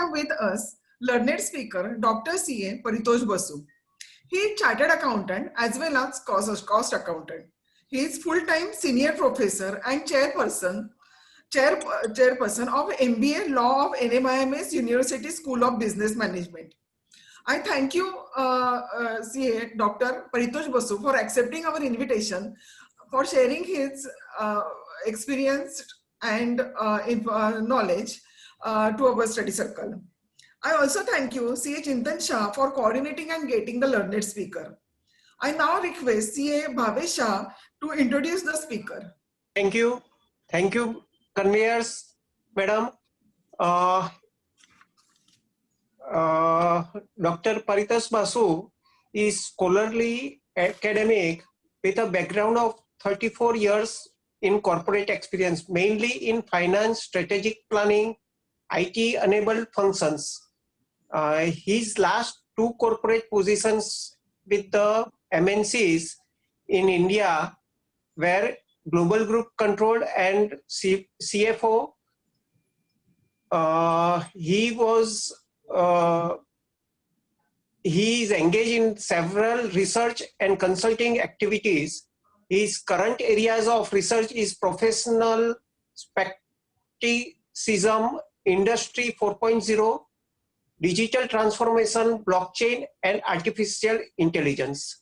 have with us learned speaker Dr. C.A. Paritosh Basu. He is chartered accountant as well as cost accountant. He is full-time senior professor and chairperson of MBA Law of NMIMS University School of Business Management. I thank you, CA Dr. Paritosh Basu, for accepting our invitation, for sharing his experience and knowledge to our study circle. I also thank you, CA Chintan Shah, for coordinating and getting the learned speaker. I now request CA Bhavesh Shah to introduce the speaker. Thank you. Thank you, conveyors, madam. Dr. Paritosh Basu is scholarly academic with a background of 34 years in corporate experience, mainly in finance, strategic planning, IT-enabled functions. His last two corporate positions with the MNCs in India were Global Group Control and CFO. He is engaged in several research and consulting activities. His current areas of research is professional skepticism, Industry 4.0, digital transformation, blockchain, and artificial intelligence.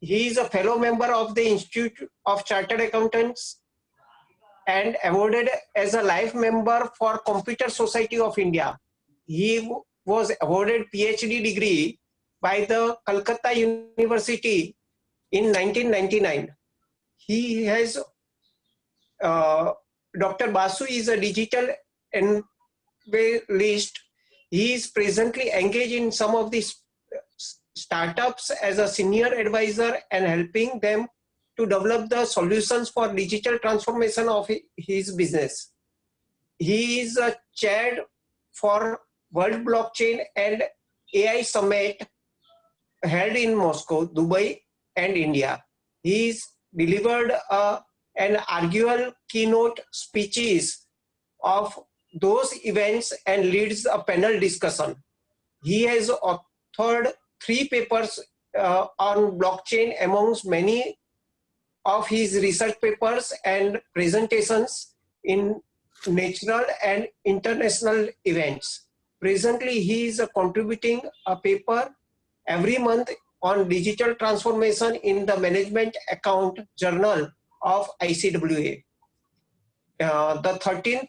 He is a fellow member of the Institute of Chartered Accountants and awarded as a life member for Computer Society of India. He was awarded PhD degree by the Calcutta University in 1999. He has, Dr. Basu is a digital evangelist. He is presently engaged in some of these startups as a senior advisor and helping them to develop the solutions for digital transformation of his business. He is a chair for World Blockchain and AI Summit held in Moscow, Dubai, and India. He's delivered an arguable keynote speeches of those events and leads a panel discussion. He has authored 3 papers on blockchain amongst many of his research papers and presentations in national and international events. Presently, he is contributing a paper every month on digital transformation in the Management Account Journal of ICWA. The 13th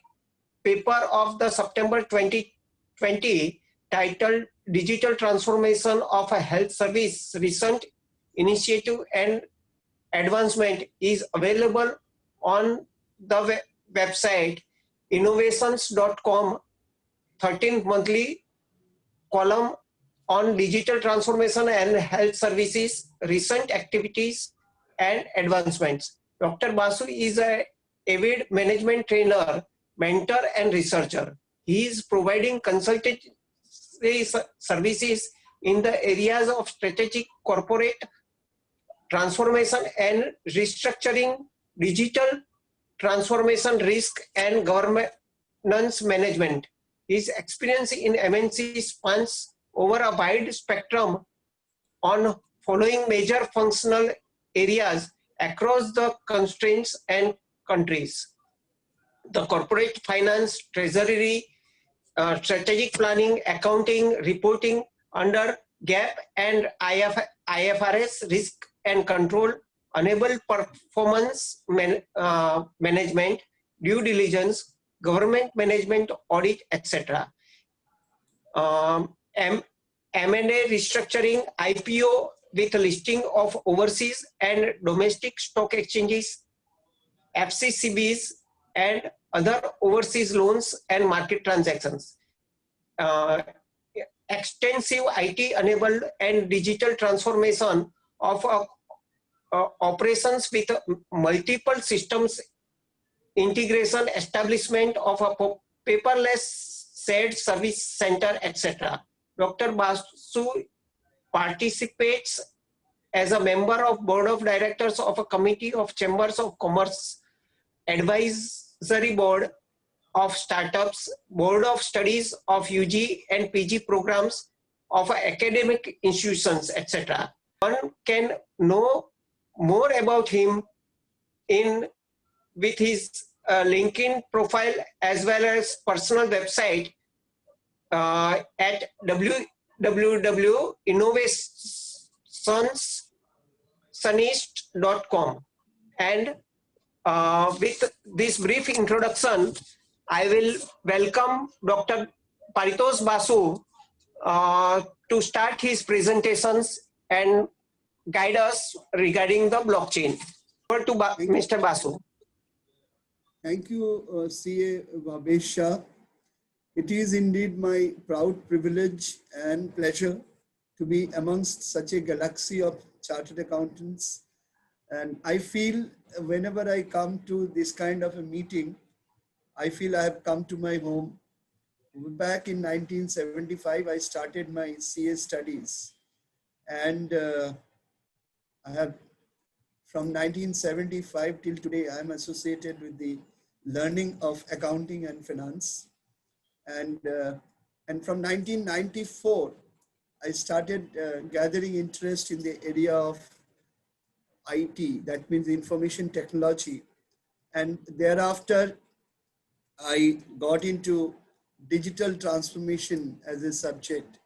paper of the September 2020 titled Digital Transformation of a Health Service Recent Initiative and Advancement is available on the website innovations.com. 13th monthly column on digital transformation and health services, recent activities and advancements. Dr. Basu is an avid management trainer, mentor and researcher. He is providing consultancy services in the areas of strategic corporate transformation and restructuring, digital transformation, risk and governance management. His experience in MNC spans over a wide spectrum on following major functional areas across the constraints and countries: the corporate finance, treasury, strategic planning, accounting, reporting under GAAP and IFRS, risk and control, enable performance management, due diligence, government management, audit, etc. M&A restructuring, IPO with listing of overseas and domestic stock exchanges, FCCBs, and other overseas loans and market transactions. Extensive IT-enabled and digital transformation of operations with multiple systems integration, establishment of a paperless shared service center, etc. Dr. Basu participates as a member of Board of Directors of a Committee of Chambers of Commerce Advisory Board of startups, board of studies of UG and PG programs of academic institutions, etc. One can know more about him in with his LinkedIn profile as well as personal website at www.innovationsunist.com. And with this brief introduction, I will welcome Dr. Paritosh Basu to start his presentations and guide us regarding the blockchain. Over to Mr. Basu. Thank you, CA Bhabesh Shah. It is indeed my proud privilege and pleasure to be amongst such a galaxy of chartered accountants. And I feel whenever I come to this kind of a meeting, I feel I have come to my home. Back in 1975, I started my CA studies. And I have, from 1975 till today, I am associated with the learning of accounting and finance. And from 1994, I started gathering interest in the area of IT, that means information technology. And thereafter, I got into digital transformation as a subject.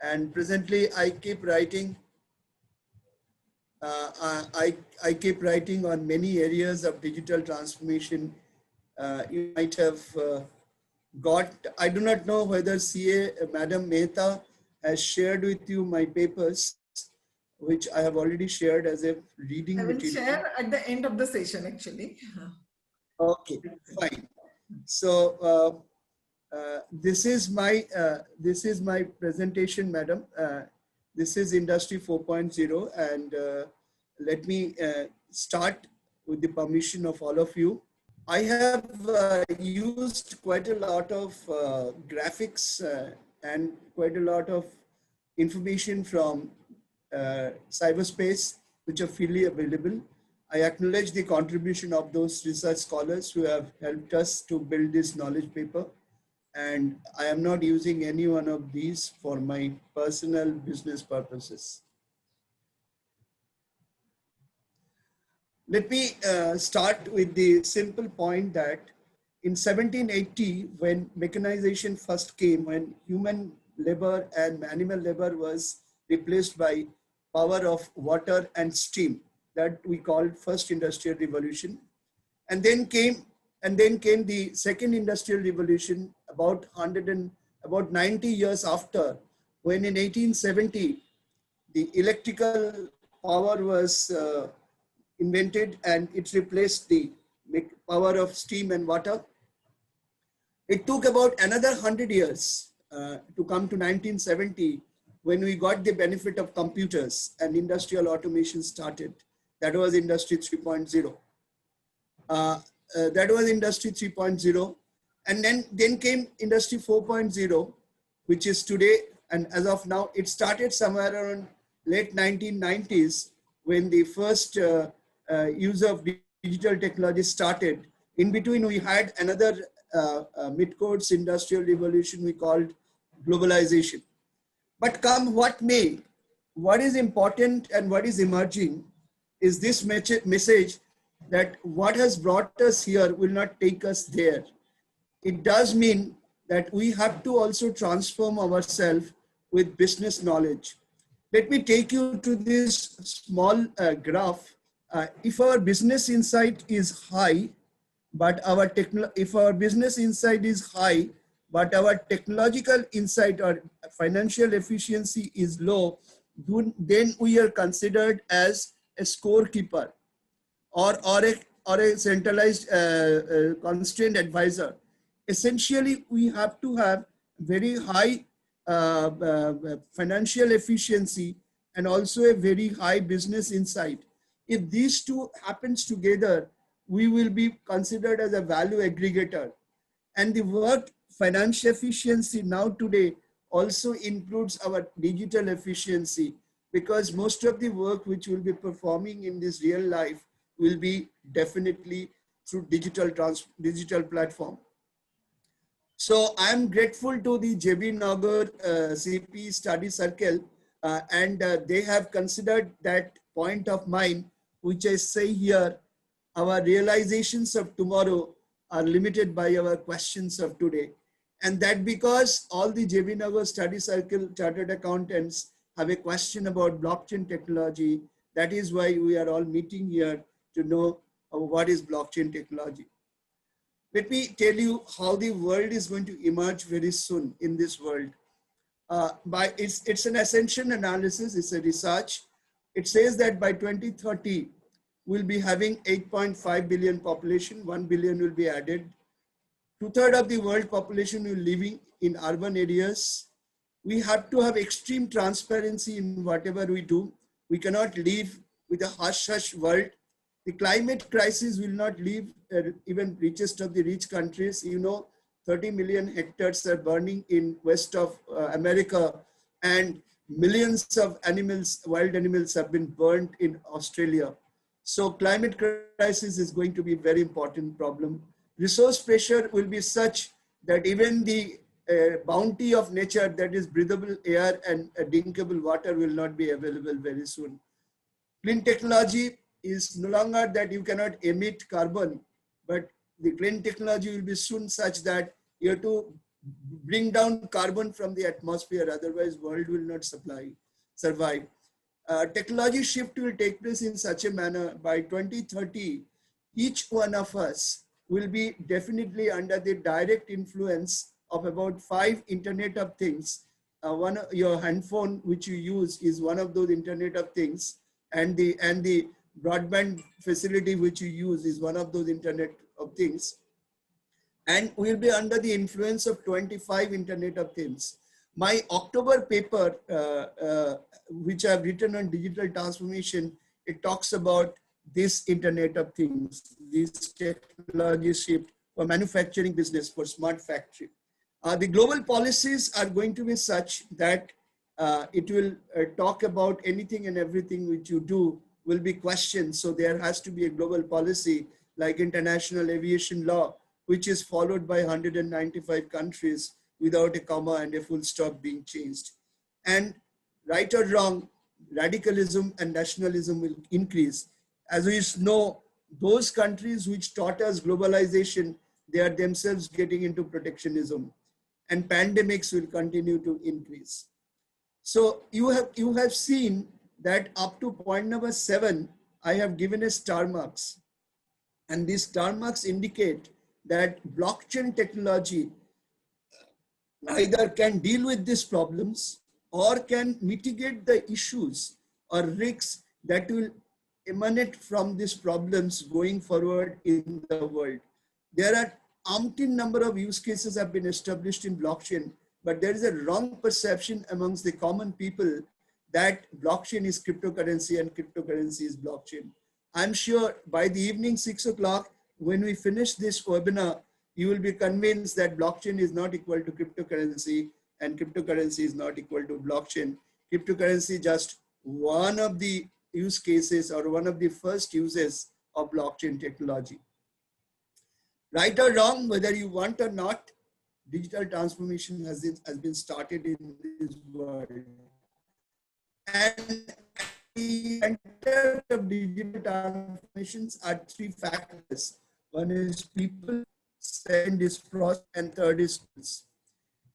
And presently, I keep writing. I keep writing on many areas of digital transformation. You might have got, I do not know whether CA Madam Mehta has shared with you my papers, which I have already shared as a reading I will material. share at the end of the session, actually. Okay, fine. So this is my presentation, madam. This is Industry 4.0, and let me start with the permission of all of you. I have used quite a lot of graphics and quite a lot of information from cyberspace, which are freely available. I acknowledge the contribution of those research scholars who have helped us to build this knowledge paper. And I am not using any one of these for my personal business purposes. Let me start with the simple point that in 1780, when mechanization first came, when human labor and animal labor was replaced by power of water and steam, that we called first industrial revolution. And then came the second industrial revolution about 90 years after, when in 1870, the electrical power was invented and it replaced the power of steam and water. It took about another 100 years to come to 1970, when we got the benefit of computers and industrial automation started. That was Industry 3.0. That was Industry 3.0. And then came Industry 4.0, which is today. And as of now, it started somewhere around late 1990s, when the first use of digital technology started. In between, we had another mid-course industrial revolution we called globalization. But come what may, what is important and what is emerging is this message that what has brought us here will not take us there. It does mean that we have to also transform ourselves with business knowledge. Let me take you to this small graph. If our business insight is high, but if our business insight is high, but our technological insight or financial efficiency is low, then we are considered as a scorekeeper or a centralized constraint advisor. Essentially, we have to have very high financial efficiency and also a very high business insight. If these two happens together, we will be considered as a value aggregator. And the word financial efficiency now today also includes our digital efficiency, because most of the work which we'll be performing in this real life will be definitely through digital platform. So I'm grateful to the JB Nagar CP Study Circle, and they have considered that point of mine, which I say here, our realizations of tomorrow are limited by our questions of today. And that because all the JB Nagar Study Circle chartered accountants have a question about blockchain technology, that is why we are all meeting here to know what is blockchain technology. Let me tell you how the world is going to emerge very soon in this world. It's an ascension analysis, it's a research. It says that by 2030, we'll be having 8.5 billion population, 1 billion will be added. 2/3 of the world population will living in urban areas. We have to have extreme transparency in whatever we do. We cannot live with a hush-hush world. The climate crisis will not leave even richest of the rich countries. You know, 30 million hectares are burning in west of America, and millions of animals, wild animals have been burned in Australia. So climate crisis is going to be a very important problem. Resource pressure will be such that even the bounty of nature, that is breathable air and drinkable water, will not be available very soon. Clean technology is no longer that you cannot emit carbon, but the clean technology will be soon such that you have to bring down carbon from the atmosphere, otherwise world will not survive. Technology shift will take place in such a manner by 2030, each one of us will be definitely under the direct influence of about 5 Internet of Things. Your handphone which you use is one of those Internet of Things, and the broadband facility which you use is one of those Internet of Things. And we'll be under the influence of 25 Internet of Things. My October paper, which I've written on digital transformation, it talks about this Internet of Things, this technology shift for manufacturing business, for smart factory. The global policies are going to be such that it will talk about anything and everything which you do will be questioned. So there has to be a global policy like international aviation law, which is followed by 195 countries without a comma and a full stop being changed. And right or wrong, radicalism and nationalism will increase. As we know, those countries which taught us globalization, they are themselves getting into protectionism, and pandemics will continue to increase. So you have seen that up to point number 7, I have given a star marks, and these star marks indicate that blockchain technology either can deal with these problems or can mitigate the issues or risks that will emanate from these problems going forward in the world. There are umpteen number of use cases have been established in blockchain, but there is a wrong perception amongst the common people that blockchain is cryptocurrency and cryptocurrency is blockchain. I'm sure by the evening 6 o'clock, when we finish this webinar, you will be convinced that blockchain is not equal to cryptocurrency and cryptocurrency is not equal to blockchain. Cryptocurrency is just one of the use cases or one of the first uses of blockchain technology. Right or wrong, whether you want or not, digital transformation has been started in this world. And the center of digital transformations are 3 factors. One is people, second is process, and third is tools.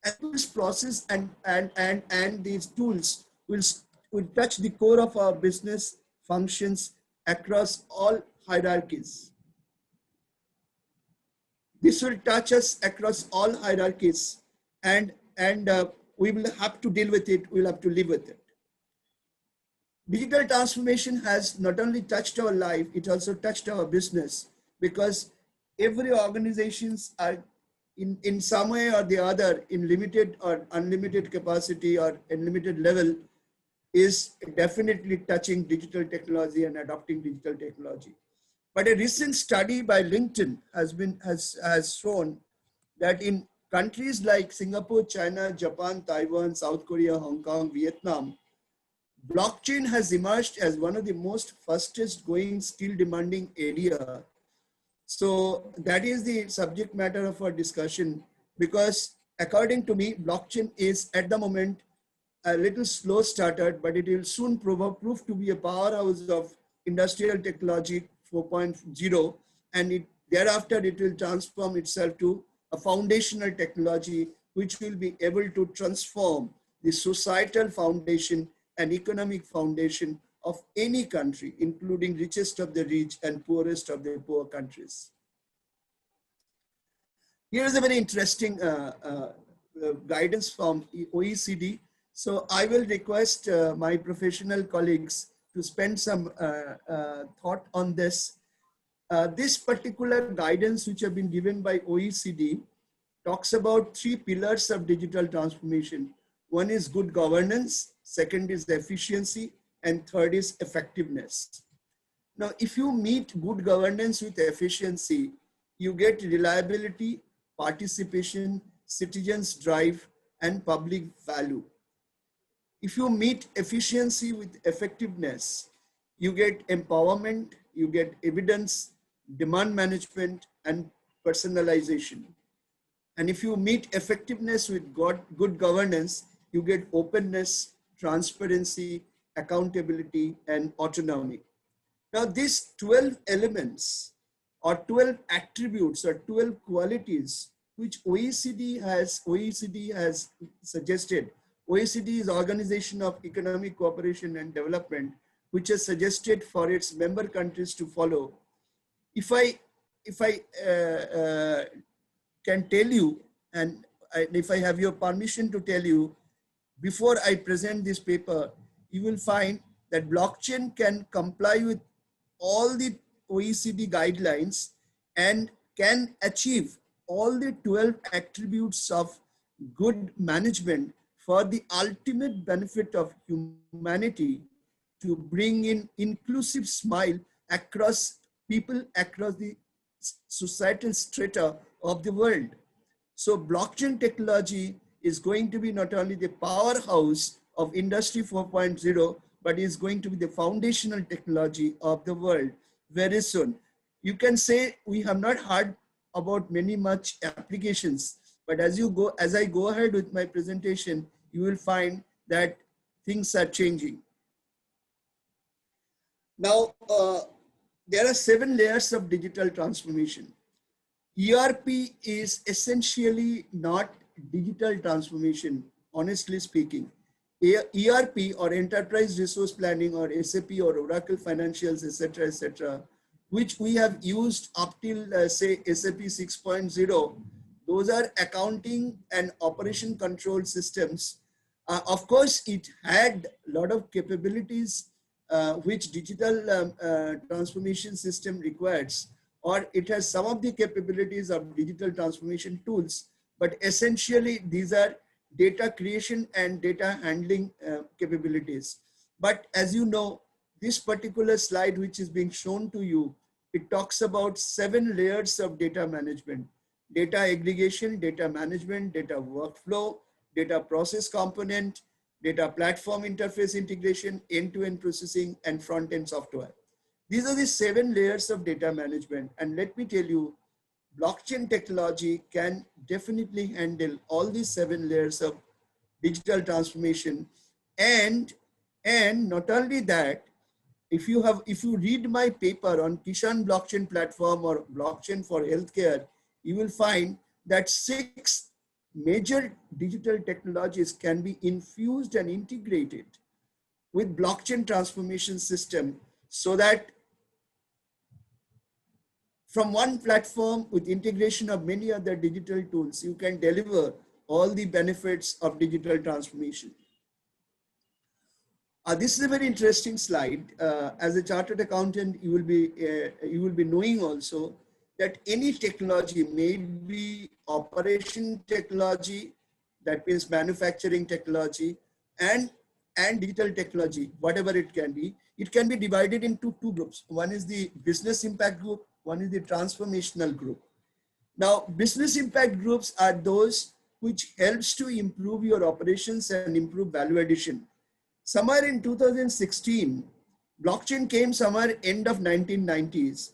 And this process and these tools will touch the core of our business functions across all hierarchies. This will touch us across all hierarchies, and we will have to deal with it, we'll have to live with it. Digital transformation has not only touched our life, it also touched our business, because every organizations are in some way or the other in limited or unlimited capacity or unlimited level is definitely touching digital technology and adopting digital technology. But a recent study by LinkedIn has shown that in countries like Singapore, China, Japan, Taiwan, South Korea, Hong Kong, Vietnam, blockchain has emerged as one of the most fastest growing skill demanding area. So that is the subject matter of our discussion. because according to me, blockchain is at the moment a little slow started, but it will soon prove to be a powerhouse of industrial technology 4.0, and thereafter it will transform itself to a foundational technology which will be able to transform the societal foundation and economic foundation of any country, including richest of the rich and poorest of the poor countries. Here is a very interesting guidance from OECD. So I will request my professional colleagues to spend some thought on this. This particular guidance which have been given by OECD talks about 3 pillars of digital transformation. One is good governance, second is the efficiency, and third is effectiveness. Now, if you meet good governance with efficiency, you get reliability, participation, citizens' drive, and public value. If you meet efficiency with effectiveness, you get empowerment, you get evidence, demand management, and personalization. And if you meet effectiveness with good governance, you get openness, transparency, accountability, and autonomy. Now, these 12 elements or 12 attributes or 12 qualities which OECD has suggested. OECD is Organization of Economic Cooperation and Development, which has suggested for its member countries to follow. If I can tell you, and if I have your permission to tell you, before I present this paper, you will find that blockchain can comply with all the OECD guidelines and can achieve all the 12 attributes of good management for the ultimate benefit of humanity, to bring in inclusive smile across people, across the societal strata of the world. So blockchain technology is going to be not only the powerhouse of Industry 4.0, but is going to be the foundational technology of the world very soon. You can say we have not heard about much applications, but as I go ahead with my presentation, you will find that things are changing. Now, there are 7 layers of digital transformation. ERP is essentially not digital transformation, honestly speaking. ERP or Enterprise Resource Planning or SAP or Oracle Financials, etc., which we have used up till say SAP 6.0, those are accounting and operation control systems. Of course, it had a lot of capabilities which digital transformation system requires, or it has some of the capabilities of digital transformation tools, but essentially these are data creation and data handling capabilities. But as you know, this particular slide which is being shown to you, it talks about 7 layers of data management: data aggregation, data management, data workflow, data process component, data platform interface integration, end-to-end processing, and front-end software. These are the 7 layers of data management. And let me tell you, blockchain technology can definitely handle all these 7 layers of digital transformation. And not only that, if you read my paper on Kishan blockchain platform or blockchain for healthcare, you will find that 6 major digital technologies can be infused and integrated with blockchain transformation system, so that from one platform with integration of many other digital tools, you can deliver all the benefits of digital transformation. This is a very interesting slide. As a chartered accountant, you will be knowing also that any technology, may be operation technology, that means manufacturing technology, and digital technology, whatever it can be divided into 2 groups. One is the business impact group, one is the transformational group. Now, business impact groups are those which helps to improve your operations and improve value addition. Somewhere in 2016, blockchain came somewhere end of 1990s.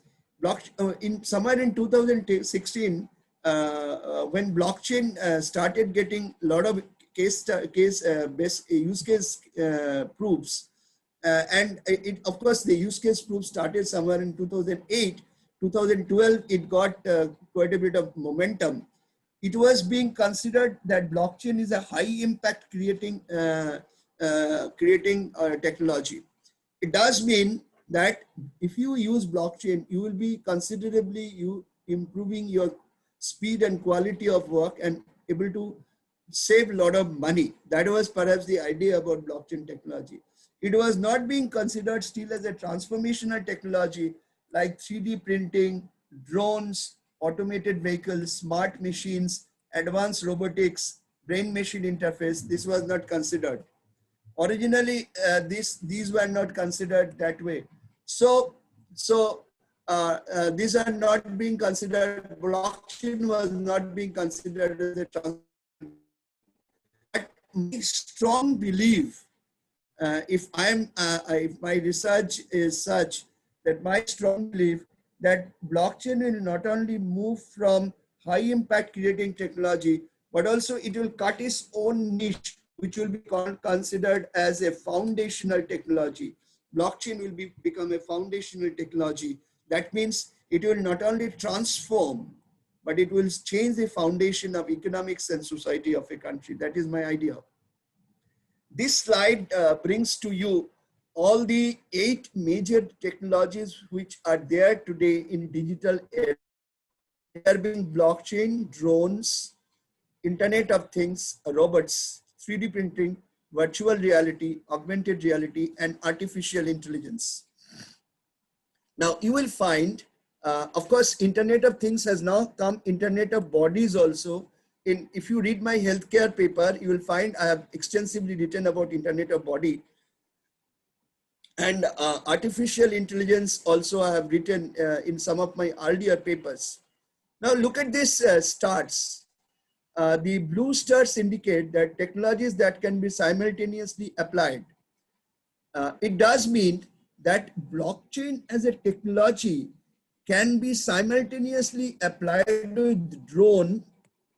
Somewhere in 2016, when blockchain started getting a lot of use case proofs, and of course the use case proof started somewhere in 2008, 2012, it got quite a bit of momentum. It was being considered that blockchain is a high impact creating technology. It does mean that if you use blockchain, you will be considerably improving your speed and quality of work and able to save a lot of money. That was perhaps the idea about blockchain technology. It was not being considered still as a transformational technology like 3D printing, drones, automated vehicles, smart machines, advanced robotics, brain-machine interface. This was not considered. Originally, these were not considered that way. So these are not being considered. Blockchain was not being considered as a transformation. But my strong belief, if my research is such that my strong belief that blockchain will not only move from high impact creating technology, but also it will cut its own niche, which will be considered as a foundational technology. Blockchain will become a foundational technology. That means it will not only transform, but it will change the foundation of economics and society of a country. That is my idea. This slide brings to you all the 8 major technologies which are there today in digital era. There being blockchain, drones, Internet of Things, robots, 3D printing, virtual reality, augmented reality, and artificial intelligence. Now you will find, of course, Internet of Things has now come Internet of Bodies also. If you read my healthcare paper, you will find I have extensively written about Internet of Body. And artificial intelligence also I have written in some of my earlier papers. Now look at these stars. The blue stars indicate that technologies that can be simultaneously applied. It does mean that blockchain as a technology can be simultaneously applied with drone,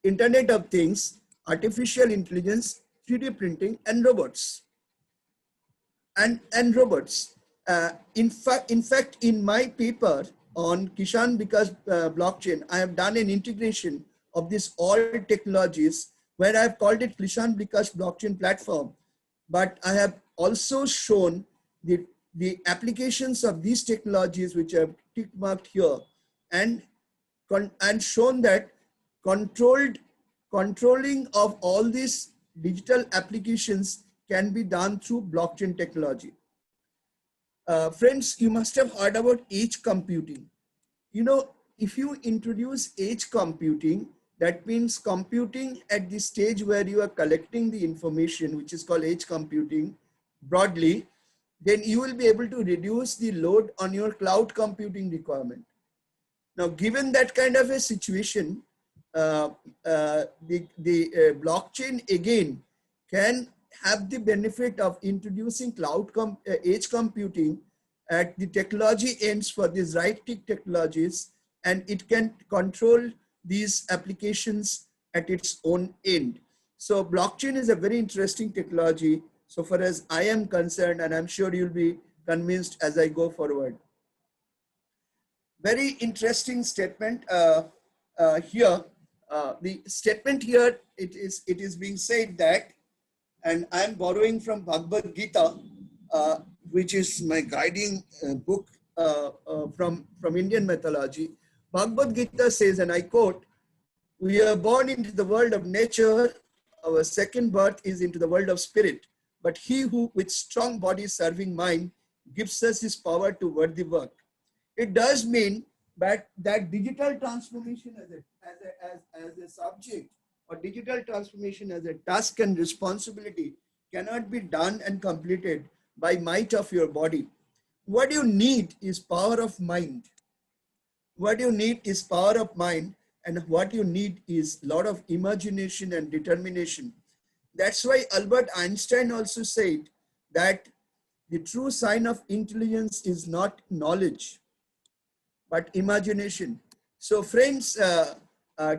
Internet of Things, artificial intelligence, 3D printing, and robots. And robots. In fact, in my paper on Kishan Vikas blockchain, I have done an integration of these all technologies where I have called it Kishan Vikas blockchain platform. But I have also shown the applications of these technologies which I have tick marked here, and shown that controlling of all these digital applications can be done through blockchain technology. Friends, you must have heard about edge computing. You know, if you introduce edge computing, that means computing at the stage where you are collecting the information, which is called edge computing broadly, then you will be able to reduce the load on your cloud computing requirement. Now, given that kind of a situation, the blockchain again can have the benefit of introducing edge computing at the technology ends for these right-click technologies, and it can control these applications at its own end. So blockchain is a very interesting technology so far as I am concerned, and I'm sure you'll be convinced as I go forward. Very interesting statement here. The statement here, it is being said that, and I'm borrowing from Bhagavad Gita, which is my guiding book from Indian mythology. Bhagavad Gita says, and I quote, "We are born into the world of nature. Our second birth is into the world of spirit. But he who with strong body serving mind gives us his power to worthy work." It does mean that digital transformation as a subject, or digital transformation as a task and responsibility, cannot be done and completed by might of your body. What you need is power of mind. What you need is power of mind, and what you need is a lot of imagination and determination. That's why Albert Einstein also said that the true sign of intelligence is not knowledge, but imagination. So friends,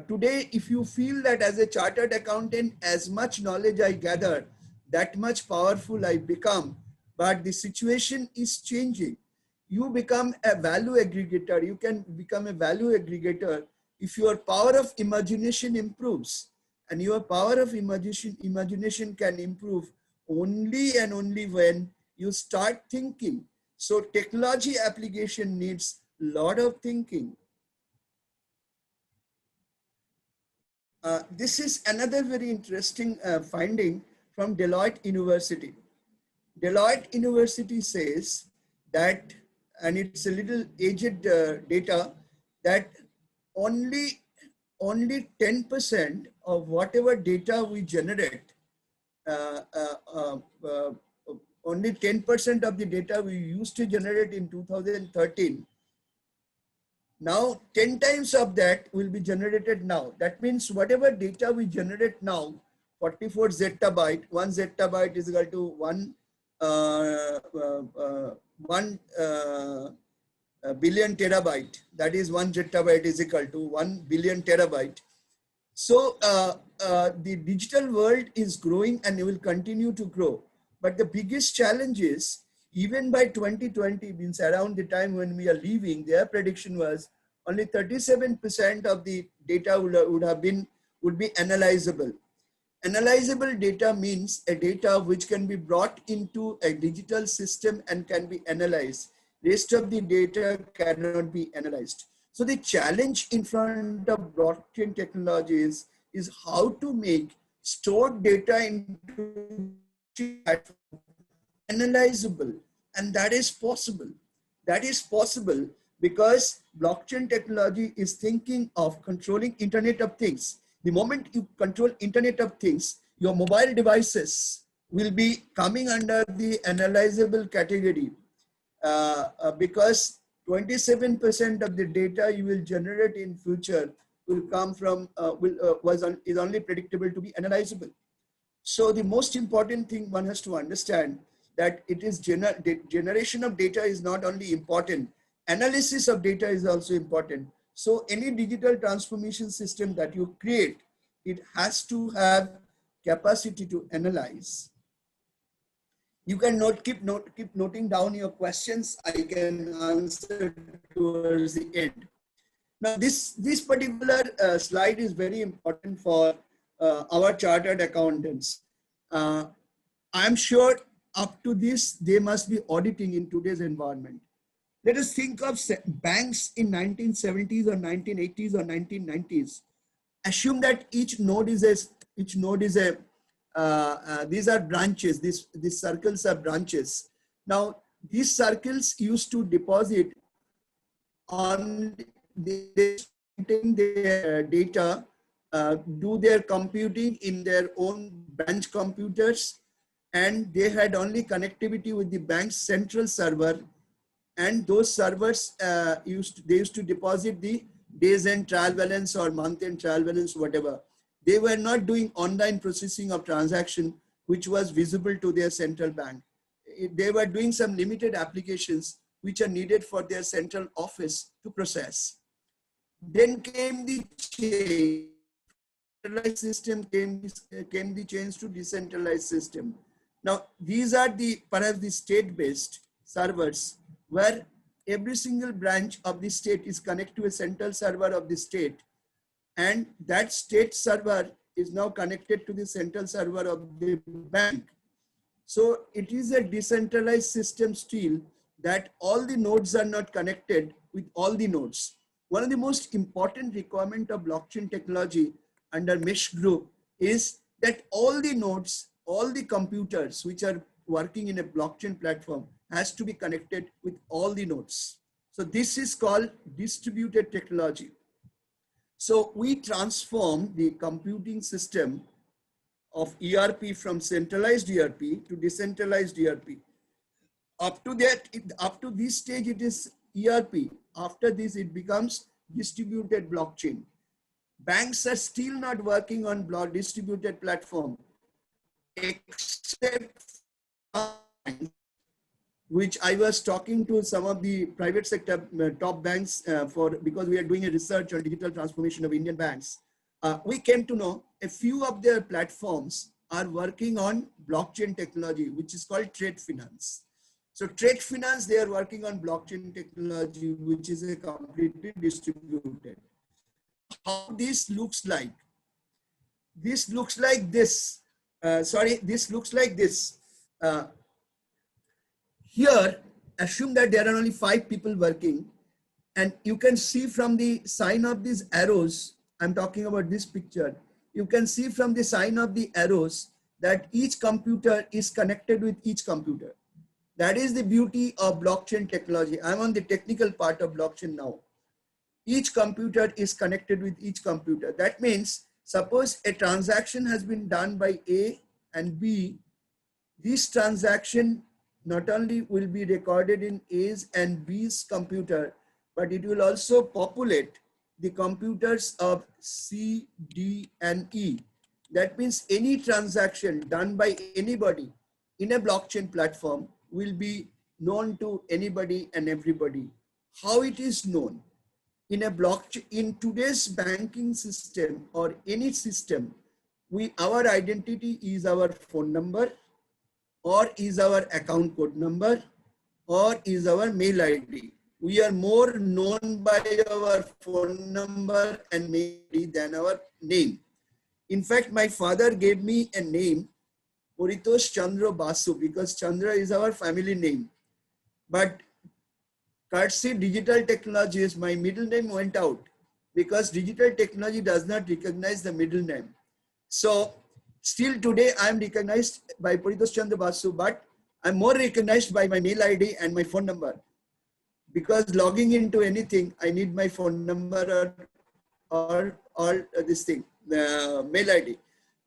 Today, if you feel that as a chartered accountant, as much knowledge I gather, that much powerful I become, but the situation is changing. You become a value aggregator. You can become a value aggregator if your power of imagination improves. And your power of imagination can improve only and only when you start thinking. So technology application needs a lot of thinking. This is another very interesting finding from Deloitte University. Deloitte University says that, and it's a little aged data, that only 10% of whatever data we generate, uh, uh, uh, uh, only 10% of the data we used to generate in 2013, now 10 times of that will be generated now. That means whatever data we generate now, 44 zettabyte, 1 zettabyte is equal to 1 billion terabyte. That is 1 zettabyte is equal to 1 billion terabyte. So the digital world is growing and it will continue to grow. But the biggest challenge is, even by 2020, means around the time when we are leaving, their prediction was only 37% of the data would be analyzable. Analyzable data means a data which can be brought into a digital system and can be analyzed. Rest of the data cannot be analyzed. So the challenge in front of blockchain technologies is how to make stored data into analyzable, and that is possible. That is possible because blockchain technology is thinking of controlling Internet of Things. The moment you control Internet of Things, your mobile devices will be coming under the analyzable category because 27% of the data you will generate in future will come from is only predictable to be analyzable. So the most important thing one has to understand that it is generation of data is not only important, analysis of data is also important. So any digital transformation system that you create, it has to have capacity to analyze. You can keep noting down your questions. I can answer towards the end. Now, this particular slide is very important for our chartered accountants. I'm sure up to this, they must be auditing in today's environment. Let us think of banks in 1970s or 1980s or 1990s. Assume that each node is a these are branches. These circles are branches. Now, these circles used to deposit on their data, do their computing in their own branch computers, and they had only connectivity with the bank's central server, and those servers used to deposit the days end trial balance or month end trial balance, whatever. They were not doing online processing of transaction, which was visible to their central bank. They were doing some limited applications which are needed for their central office to process. Then came the change. Centralized system came the change to decentralized system. Now, these are perhaps the state-based servers where every single branch of the state is connected to a central server of the state, and that state server is now connected to the central server of the bank. So it is a decentralized system still, that all the nodes are not connected with all the nodes. One of the most important requirement of blockchain technology under mesh group is that all the nodes, all the computers which are working in a blockchain platform has to be connected with all the nodes. So this is called distributed technology. So we transform the computing system of ERP from centralized ERP to decentralized ERP. Up to this stage, it is ERP. After this, it becomes distributed blockchain. Banks are still not working on distributed platform, except which I was talking to some of the private sector top banks because we are doing a research on digital transformation of Indian banks. We came to know a few of their platforms are working on blockchain technology, which is called trade finance. So trade finance, they are working on blockchain technology, which is a completely distributed. How this looks like? This looks like this. This looks like this. Here, assume that there are only 5 people working, and you can see from the sign of these arrows, I'm talking about this picture, you can see from the sign of the arrows that each computer is connected with each computer. That is the beauty of blockchain technology. I'm on the technical part of blockchain now. Each computer is connected with each computer. That means, suppose a transaction has been done by A and B, this transaction not only will be recorded in A's and B's computer, but it will also populate the computers of C, D, and E. That means any transaction done by anybody in a blockchain platform will be known to anybody and everybody. How it is known? In a blockchain, in today's banking system or any system, our identity is our phone number, or is our account code number, or is our mail ID. We are more known by our phone number and mail ID than our name. In fact, my father gave me a name, Paritosh Chandra Basu, because Chandra is our family name. But courtesy digital technologies, my middle name went out because digital technology does not recognize the middle name. So still today I am recognized by Paritosh Chandra Basu, but I'm more recognized by my mail ID and my phone number, because logging into anything, I need my phone number or this thing, the mail ID.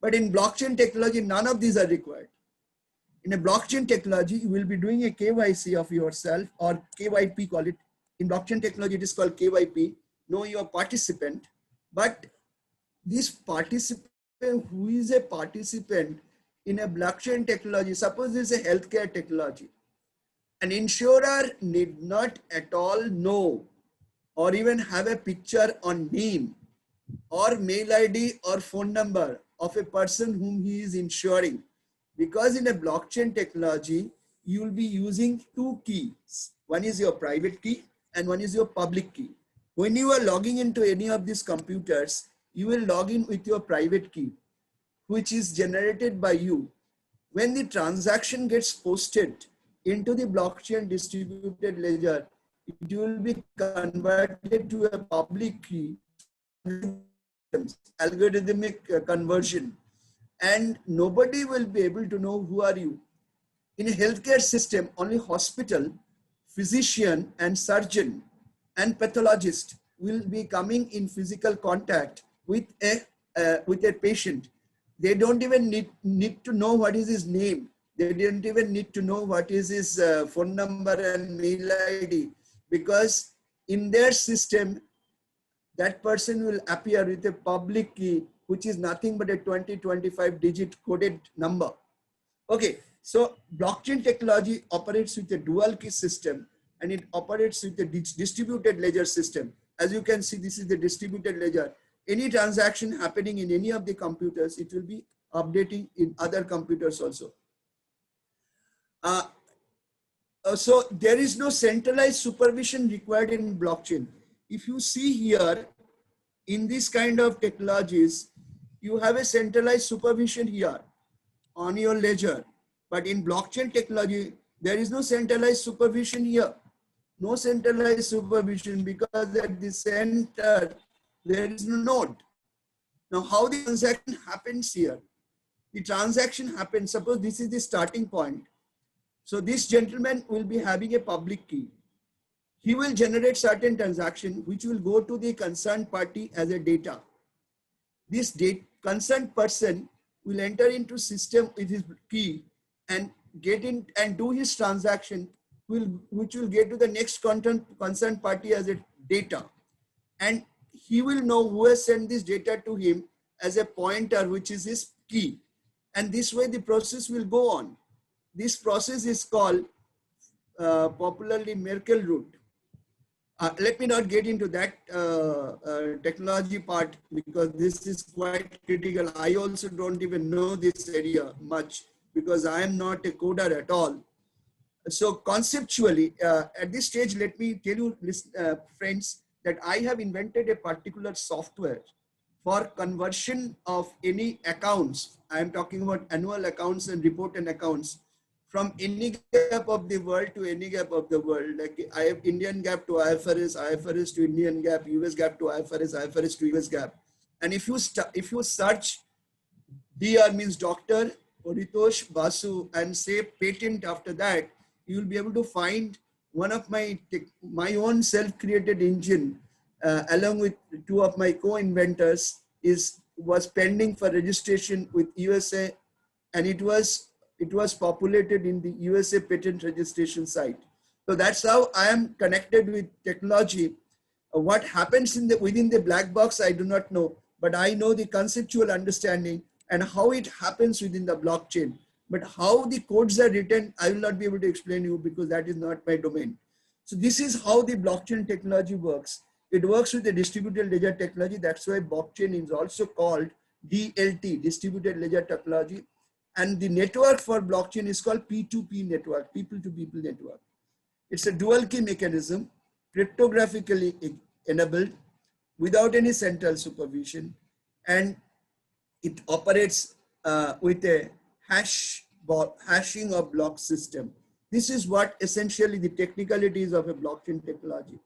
But in blockchain technology, none of these are required. In a blockchain technology, you will be doing a KYC of yourself, or KYP call it. In blockchain technology, it is called KYP, know your participant. But this participant, who is a participant in a blockchain technology, suppose this is a healthcare technology, an insurer need not at all know or even have a picture on name or mail ID or phone number of a person whom he is insuring. Because in a blockchain technology, you will be using 2 keys. One is your private key and one is your public key. When you are logging into any of these computers, you will log in with your private key, which is generated by you. When the transaction gets posted into the blockchain distributed ledger, it will be converted to a public key, algorithmic conversion, and nobody will be able to know who are you. In a healthcare system, only hospital, physician and surgeon and pathologist will be coming in physical contact with a patient. They don't even need to know what is his name. They don't even need to know what is his phone number and mail ID, because in their system, that person will appear with a public key, which is nothing but a 20-25 digit coded number. Okay, so blockchain technology operates with a dual key system, and it operates with a distributed ledger system. As you can see, this is the distributed ledger. Any transaction happening in any of the computers, it will be updating in other computers also. So there is no centralized supervision required in blockchain. If you see here, in this kind of technologies, you have a centralized supervision here on your ledger. But in blockchain technology, there is no centralized supervision here. No centralized supervision, because at the center, there is no node. Now, how the transaction happens here? The transaction happens, suppose this is the starting point. So this gentleman will be having a public key. He will generate certain transaction which will go to the concerned party as a data. This concerned person will enter into system with his key and get in and do his transaction, which will get to the next concerned party as a data. And he will know who has sent this data to him as a pointer, which is his key. And this way the process will go on. This process is called popularly Merkle root. Let me not get into that technology part because this is quite critical. I also don't even know this area much because I am not a coder at all. So conceptually, at this stage, let me tell you, friends, that I have invented a particular software for conversion of any accounts. I am talking about annual accounts and report and accounts from any gap of the world to any gap of the world. Like I have Indian gap to IFRS, IFRS to Indian gap, US gap to IFRS, IFRS to US gap. And if you search DR means doctor, Paritosh, Basu, and say patent after that, you will be able to find one of my own self-created engine along with two of my co-inventors was pending for registration with USA, and it was populated in the USA patent registration site. So that's how I am connected with technology. What happens within the black box, I do not know, but I know the conceptual understanding and how it happens within the blockchain. But how the codes are written, I will not be able to explain you because that is not my domain. So this is how the blockchain technology works. It works with the distributed ledger technology. That's why blockchain is also called DLT, distributed ledger technology. And the network for blockchain is called P2P network, people to people network. It's a dual key mechanism, cryptographically enabled without any central supervision, and it operates with a hashing of block system. This is what essentially the technicalities of a blockchain technology.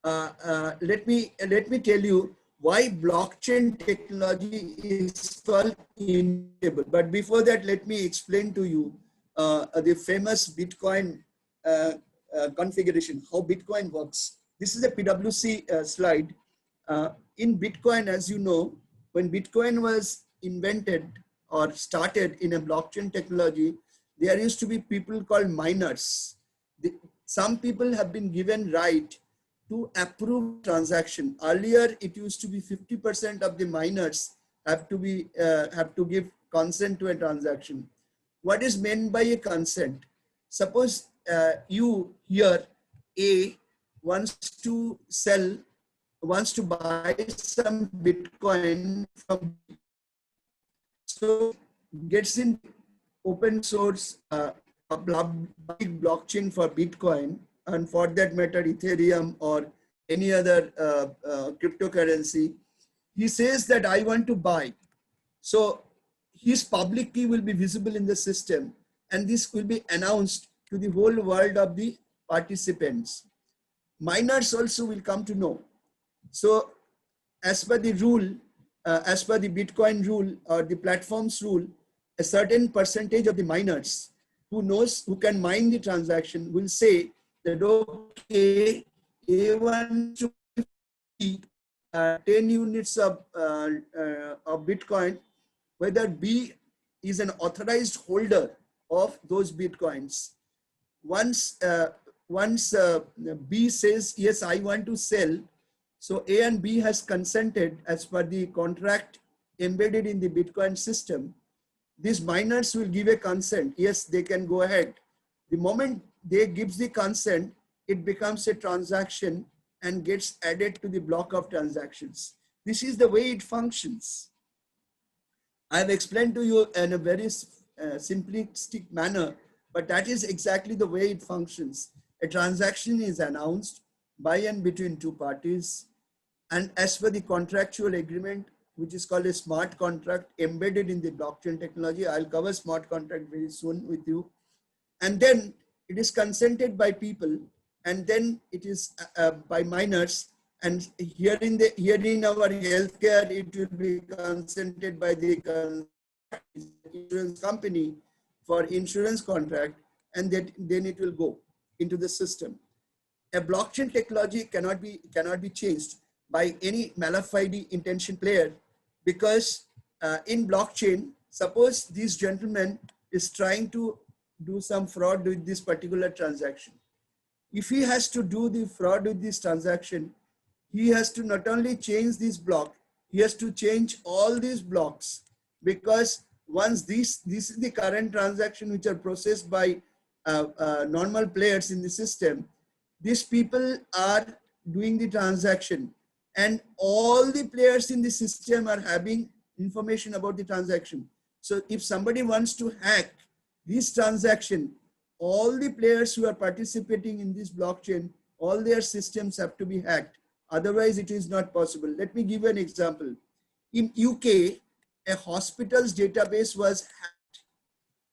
Let me tell you why blockchain technology is called immutable. But before that, let me explain to you the famous Bitcoin configuration, how Bitcoin works. This is a PwC slide. In Bitcoin, as you know, when Bitcoin was invented or started in a blockchain technology, there used to be people called miners. Some people have been given right to approve transaction. Earlier, it used to be 50% of the miners have to give consent to a transaction. What is meant by a consent? Suppose you here, A, wants to buy some Bitcoin from, so gets in open source a big blockchain for Bitcoin, and for that matter, Ethereum or any other cryptocurrency. He says that I want to buy. So his public key will be visible in the system, and this will be announced to the whole world of the participants. Miners also will come to know. So as per the rule, as per the Bitcoin rule or the platform's rule, a certain percentage of the miners who can mine the transaction will say that, okay, A wants to 10 units of Bitcoin, whether B is an authorized holder of those Bitcoins. Once B says, yes, I want to sell, so A and B has consented as per the contract embedded in the Bitcoin system. These miners will give a consent. Yes, they can go ahead. The moment they gives the consent, it becomes a transaction and gets added to the block of transactions. This is the way it functions. I have explained to you in a very simplistic manner, but that is exactly the way it functions. A transaction is announced by and between two parties, and as per the contractual agreement, which is called a smart contract embedded in the blockchain technology. I'll cover smart contract very soon with you. And then it is consented by people, and then it is by miners. And here in our healthcare, it will be consented by the insurance company for insurance contract, and then it will go into the system. A blockchain technology cannot be changed by any malafide intention player, because in blockchain, suppose this gentleman is trying to do some fraud with this particular transaction. If he has to do the fraud with this transaction, he has to not only change this block, he has to change all these blocks, because once this is the current transaction which are processed by normal players in the system, these people are doing the transaction, and all the players in the system are having information about the transaction. So if somebody wants to hack this transaction, all the players who are participating in this blockchain, all their systems have to be hacked. Otherwise, it is not possible. Let me give you an example. In UK, a hospital's database was hacked.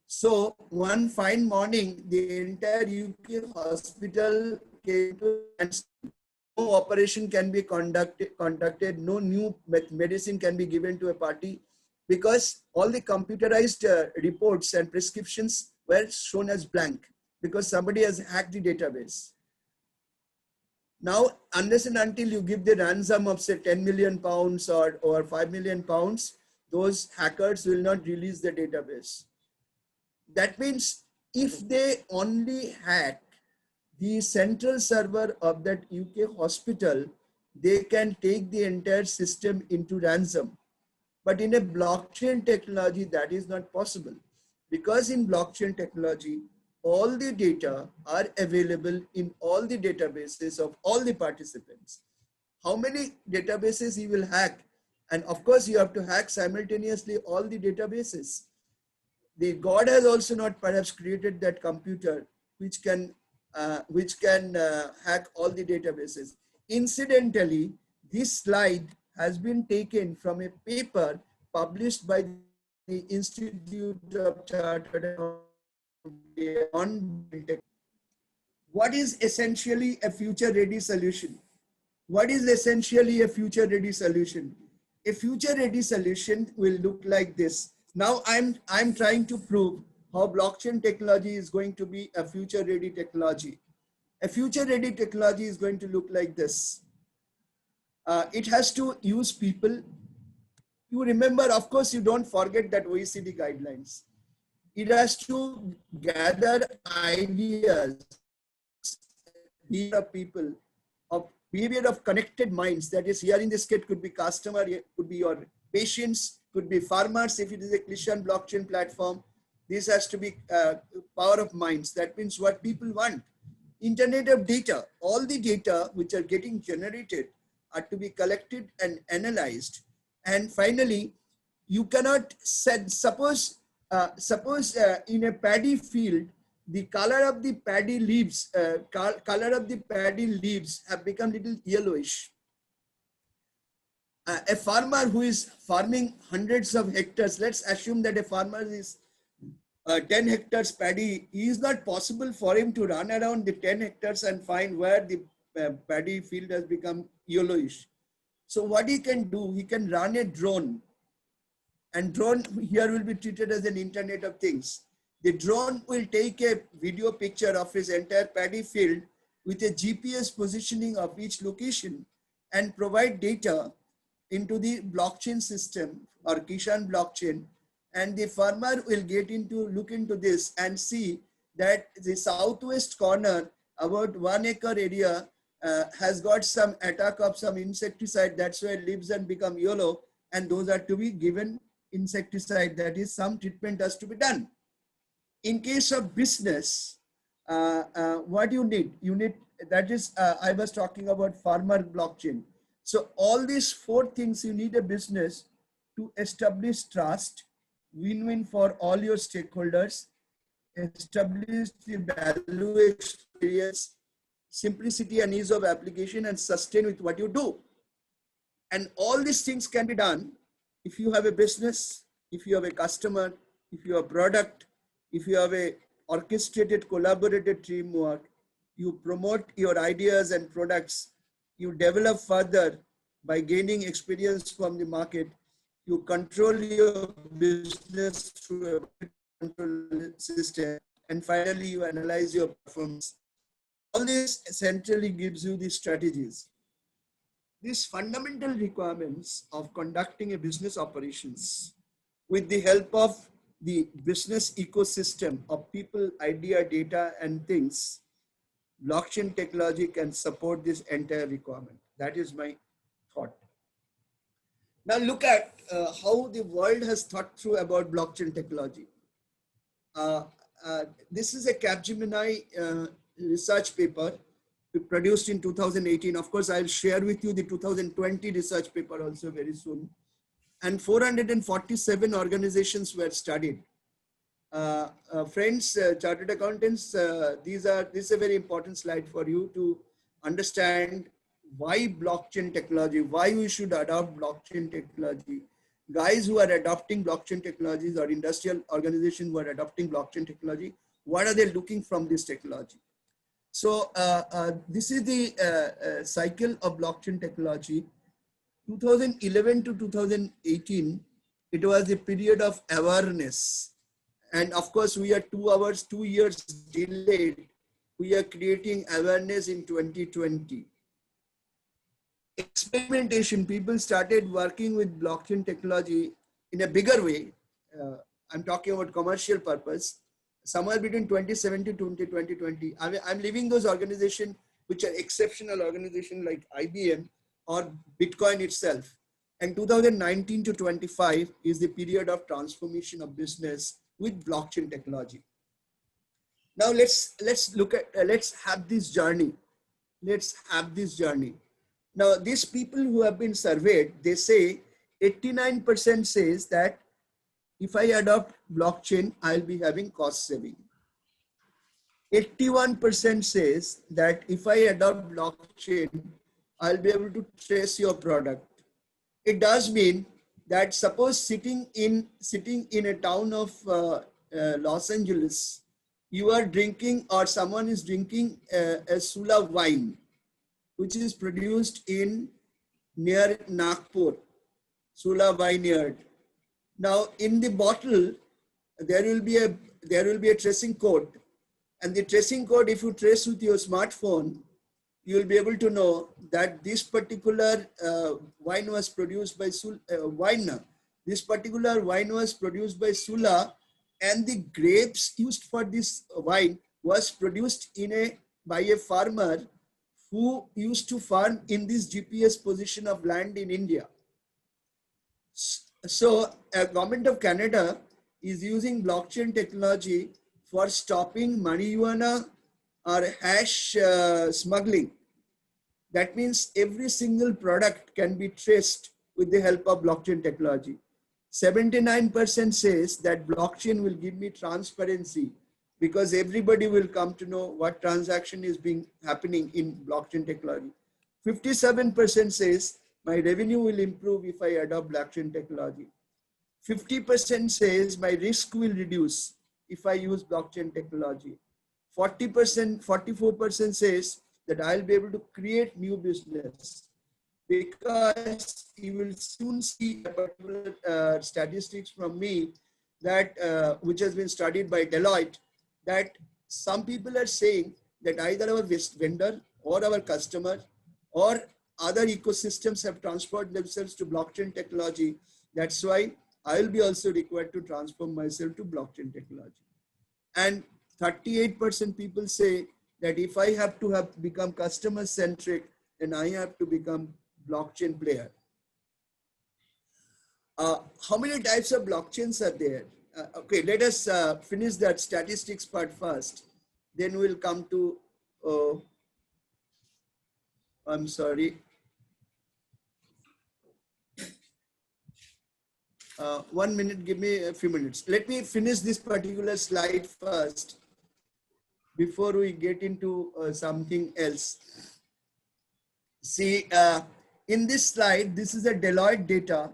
So one fine morning, the entire UK hospital came to standstill. No operation can be conducted, no new medicine can be given to a party, because all the computerized reports and prescriptions were shown as blank because somebody has hacked the database. Now, unless and until you give the ransom of say 10 million pounds or 5 million pounds, those hackers will not release the database. That means if they only hack the central server of that UK hospital, they can take the entire system into ransom. But in a blockchain technology, that is not possible, because in blockchain technology, all the data are available in all the databases of all the participants. How many databases you will hack? And of course, you have to hack simultaneously all the databases. The God has also not perhaps created that computer which can hack all the databases. Incidentally, this slide has been taken from a paper published by the Institute of Chartered Accountants on tech. What is essentially a future-ready solution? What is essentially a future-ready solution? A future-ready solution will look like this. Now I'm trying to prove how blockchain technology is going to be a future-ready technology. A future-ready technology is going to look like this. It has to use people. You remember, of course, you don't forget that OECD guidelines. It has to gather ideas, behavior of people, of behavior of connected minds. That is, here in this kit could be customer, could be your patients, could be farmers if it is a Christian blockchain platform. This has to be power of minds. That means what people want. Internet of data, all the data which are getting generated are to be collected and analyzed. And finally, you cannot set, suppose in a paddy field, the color of the paddy leaves, have become little yellowish. A farmer who is farming hundreds of hectares, let's assume that a farmer is 10 hectares paddy, it is not possible for him to run around the 10 hectares and find where the paddy field has become yellowish. So what he can do, he can run a drone, and drone here will be treated as an Internet of Things. The drone will take a video picture of his entire paddy field with a GPS positioning of each location and provide data into the blockchain system or Kishan blockchain, and the farmer will look into this and see that the southwest corner, about 1 acre area, has got some attack of some insecticide. That's why it lives and become yellow, and those are to be given insecticide. That is, some treatment has to be done. In case of business, what you need, that is, I was talking about farmer blockchain. So all these 4 things, you need a business to establish trust, win-win for all your stakeholders, establish the value experience, simplicity and ease of application, and sustain with what you do. And all these things can be done if you have a business, if you have a customer, if you have a product, if you have a orchestrated, collaborated teamwork, you promote your ideas and products, you develop further by gaining experience from the market, you control your business through a control system, and finally you analyze your performance. All this essentially gives you the strategies. These fundamental requirements of conducting a business operations with the help of the business ecosystem of people, idea, data, and things, blockchain technology can support this entire requirement. That is my thought. Now look at how the world has thought through about blockchain technology. this is a Capgemini research paper produced in 2018. Of course, I'll share with you the 2020 research paper also very soon. And 447 organizations were studied. Friends, chartered accountants, this is a very important slide for you to understand why blockchain technology, why we should adopt blockchain technology. Guys who are adopting blockchain technologies or industrial organizations who are adopting blockchain technology, what are they looking from this technology? So this is the cycle of blockchain technology. 2011 to 2018, it was a period of awareness. And of course, we are 2 years delayed. We are creating awareness in 2020. Experimentation, people started working with blockchain technology in a bigger way. I'm talking about commercial purpose, somewhere between 2017 to 2020. I'm leaving those organizations which are exceptional organizations like IBM or Bitcoin itself. And 2019 to 25 is the period of transformation of business with blockchain technology. Now let's look at, let's have this journey. Let's have this journey. Now these people who have been surveyed, they say 89% says that if I adopt blockchain, I'll be having cost saving. 81% says that if I adopt blockchain, I'll be able to trace your product. It does mean that suppose sitting in a town of Los Angeles, you are drinking or someone is drinking a Sula wine, which is produced near Nagpur, Sula vineyard. Now in the bottle, there will be a tracing code, and the tracing code, if you trace with your smartphone, you will be able to know that this particular wine was produced by Sula. This particular wine was produced by Sula, and the grapes used for this wine was produced by a farmer who used to farm in this GPS position of land in India. So, Government of Canada is using blockchain technology for stopping marijuana or hash smuggling. That means every single product can be traced with the help of blockchain technology. 79% says that blockchain will give me transparency because everybody will come to know what transaction is happening in blockchain technology. 57% says my revenue will improve if I adopt blockchain technology. 50% says my risk will reduce if I use blockchain technology. 44% says that I'll be able to create new business, because you will soon see a particular statistics from me that which has been studied by Deloitte, that some people are saying that either our vendor or our customer or other ecosystems have transferred themselves to blockchain technology. That's why I will be also required to transform myself to blockchain technology. And 38% people say that if I have to become customer centric, then I have to become blockchain player. How many types of blockchains are there? Okay, let us finish that statistics part first. Then we'll come to, I'm sorry. 1 minute, give me a few minutes. Let me finish this particular slide first before we get into something else. See, in this slide, this is a Deloitte data.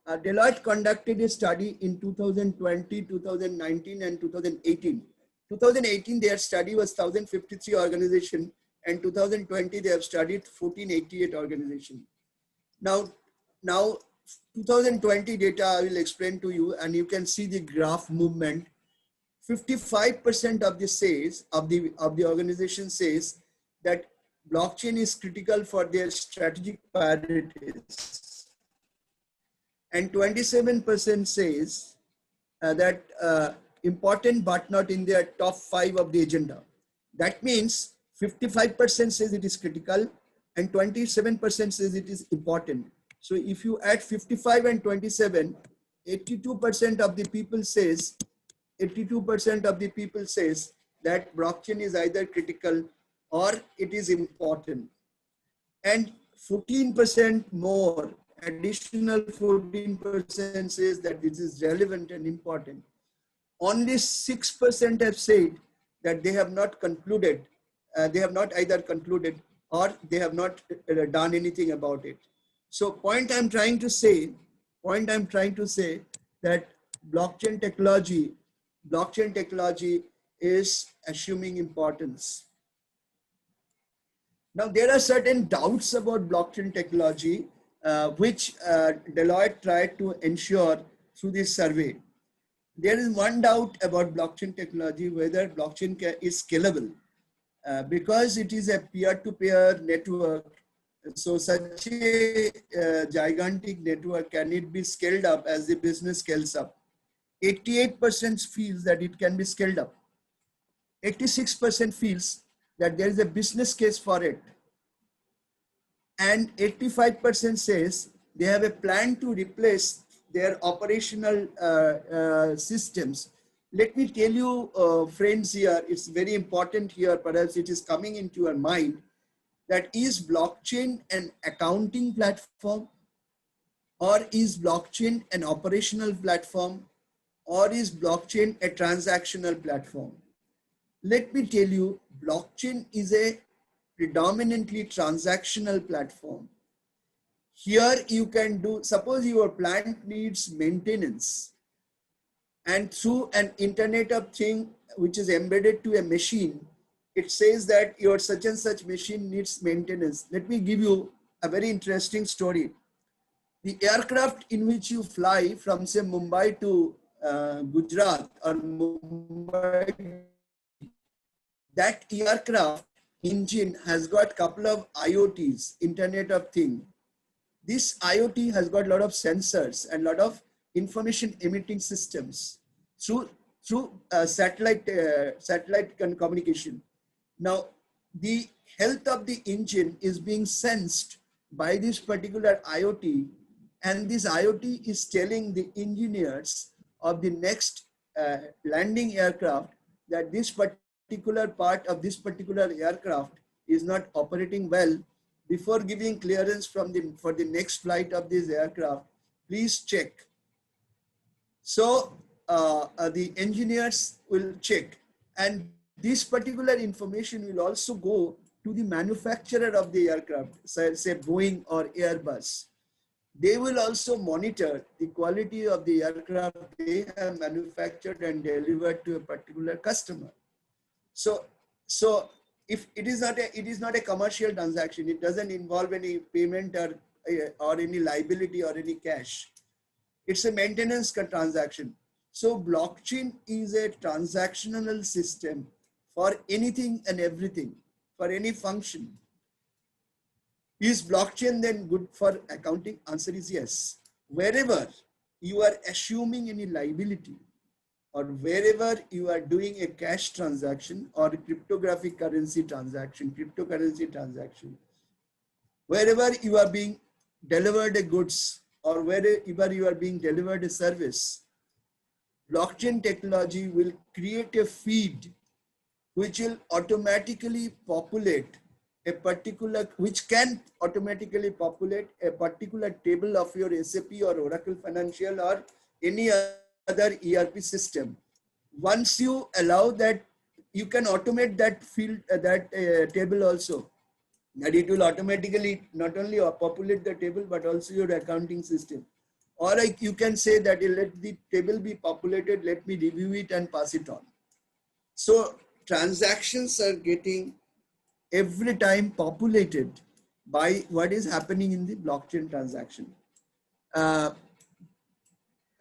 Deloitte conducted a study in 2020, 2019, and 2018. 2018, their study was 1,053 organizations, and 2020, they have studied 1,488 organizations. Now 2020 data I will explain to you, and you can see the graph movement. 55% of the organization says that blockchain is critical for their strategic priorities, and 27% says that important but not in their top 5 of the agenda. That means 55% says it is critical and 27% says it is important. So if you add 55 and 27, 82% of the people says 82% of the people says that blockchain is either critical or it is important. And 14% more, additional 14% says that this is relevant and important. Only 6% have said that they have not concluded, they have not either concluded or they have not done anything about it. So point I'm trying to say that blockchain technology is assuming importance. Now, there are certain doubts about blockchain technology, which Deloitte tried to ensure through this survey. There is one doubt about blockchain technology, whether blockchain is scalable. Because it is a peer-to-peer network, so such a gigantic network, can it be scaled up as the business scales up? 88% feels that it can be scaled up. 86% feels that there is a business case for it. And 85% says they have a plan to replace their operational systems. Let me tell you, friends, here, it's very important here, perhaps it is coming into your mind, that is blockchain an accounting platform, or is blockchain an operational platform, or is blockchain a transactional platform? Let me tell you, blockchain is a predominantly transactional platform. Here you can do, suppose your plant needs maintenance, and through an Internet of Thing which is embedded to a machine, it says that your such and such machine needs maintenance. Let me give you a very interesting story. The aircraft in which you fly from, say, Mumbai to Gujarat or Mumbai, that aircraft engine has got couple of IoTs, Internet of Thing. This IoT has got a lot of sensors and a lot of information emitting systems through satellite communication. Now, the health of the engine is being sensed by this particular IoT, and this IoT is telling the engineers of the next landing aircraft that this particular part of this particular aircraft is not operating well. Before giving clearance for the next flight of this aircraft, please check. So the engineers will check, and this particular information will also go to the manufacturer of the aircraft, say Boeing or Airbus. They will also monitor the quality of the aircraft they have manufactured and delivered to a particular customer. So if it is not a commercial transaction, it doesn't involve any payment or any liability or any cash. It's a maintenance transaction. So blockchain is a transactional system for anything and everything, for any function. Is blockchain then good for accounting? Answer is yes. Wherever you are assuming any liability, or wherever you are doing a cash transaction or a cryptographic cryptocurrency transaction, wherever you are being delivered a goods or wherever you are being delivered a service, blockchain technology will create a feed which will automatically populate which can automatically populate a particular table of your SAP or Oracle Financial or any other ERP system. Once you allow that, you can automate that field, table also. That it will automatically not only populate the table, but also your accounting system. Or you can say that let the table be populated, let me review it and pass it on. So transactions are getting every time populated by what is happening in the blockchain transaction.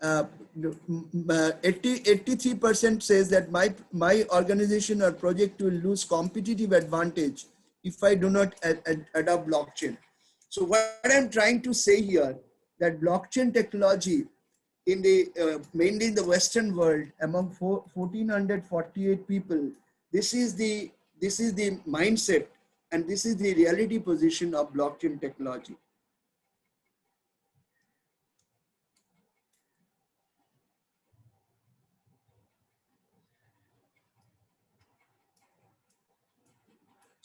83% says that my organization or project will lose competitive advantage if I do not adopt blockchain. So what I'm trying to say here, that blockchain technology in the mainly in the Western world, among 1,448 people, this is the mindset and this is the reality position of blockchain technology.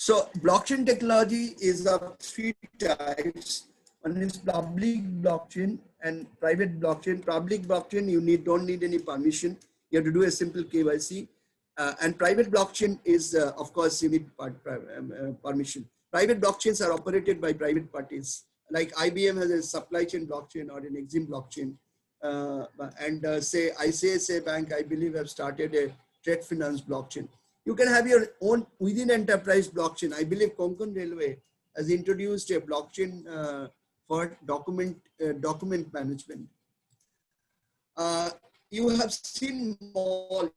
So blockchain technology is of three types. One is public blockchain and private blockchain. Public blockchain, you don't need any permission. You have to do a simple KYC. And private blockchain is, of course, you need permission. Private blockchains are operated by private parties. Like IBM has a supply chain blockchain or an Exim blockchain. Say ICICI Bank, I believe, have started a trade finance blockchain. You can have your own within enterprise blockchain. I believe Konkan Railway has introduced a blockchain for document management. You have seen malls,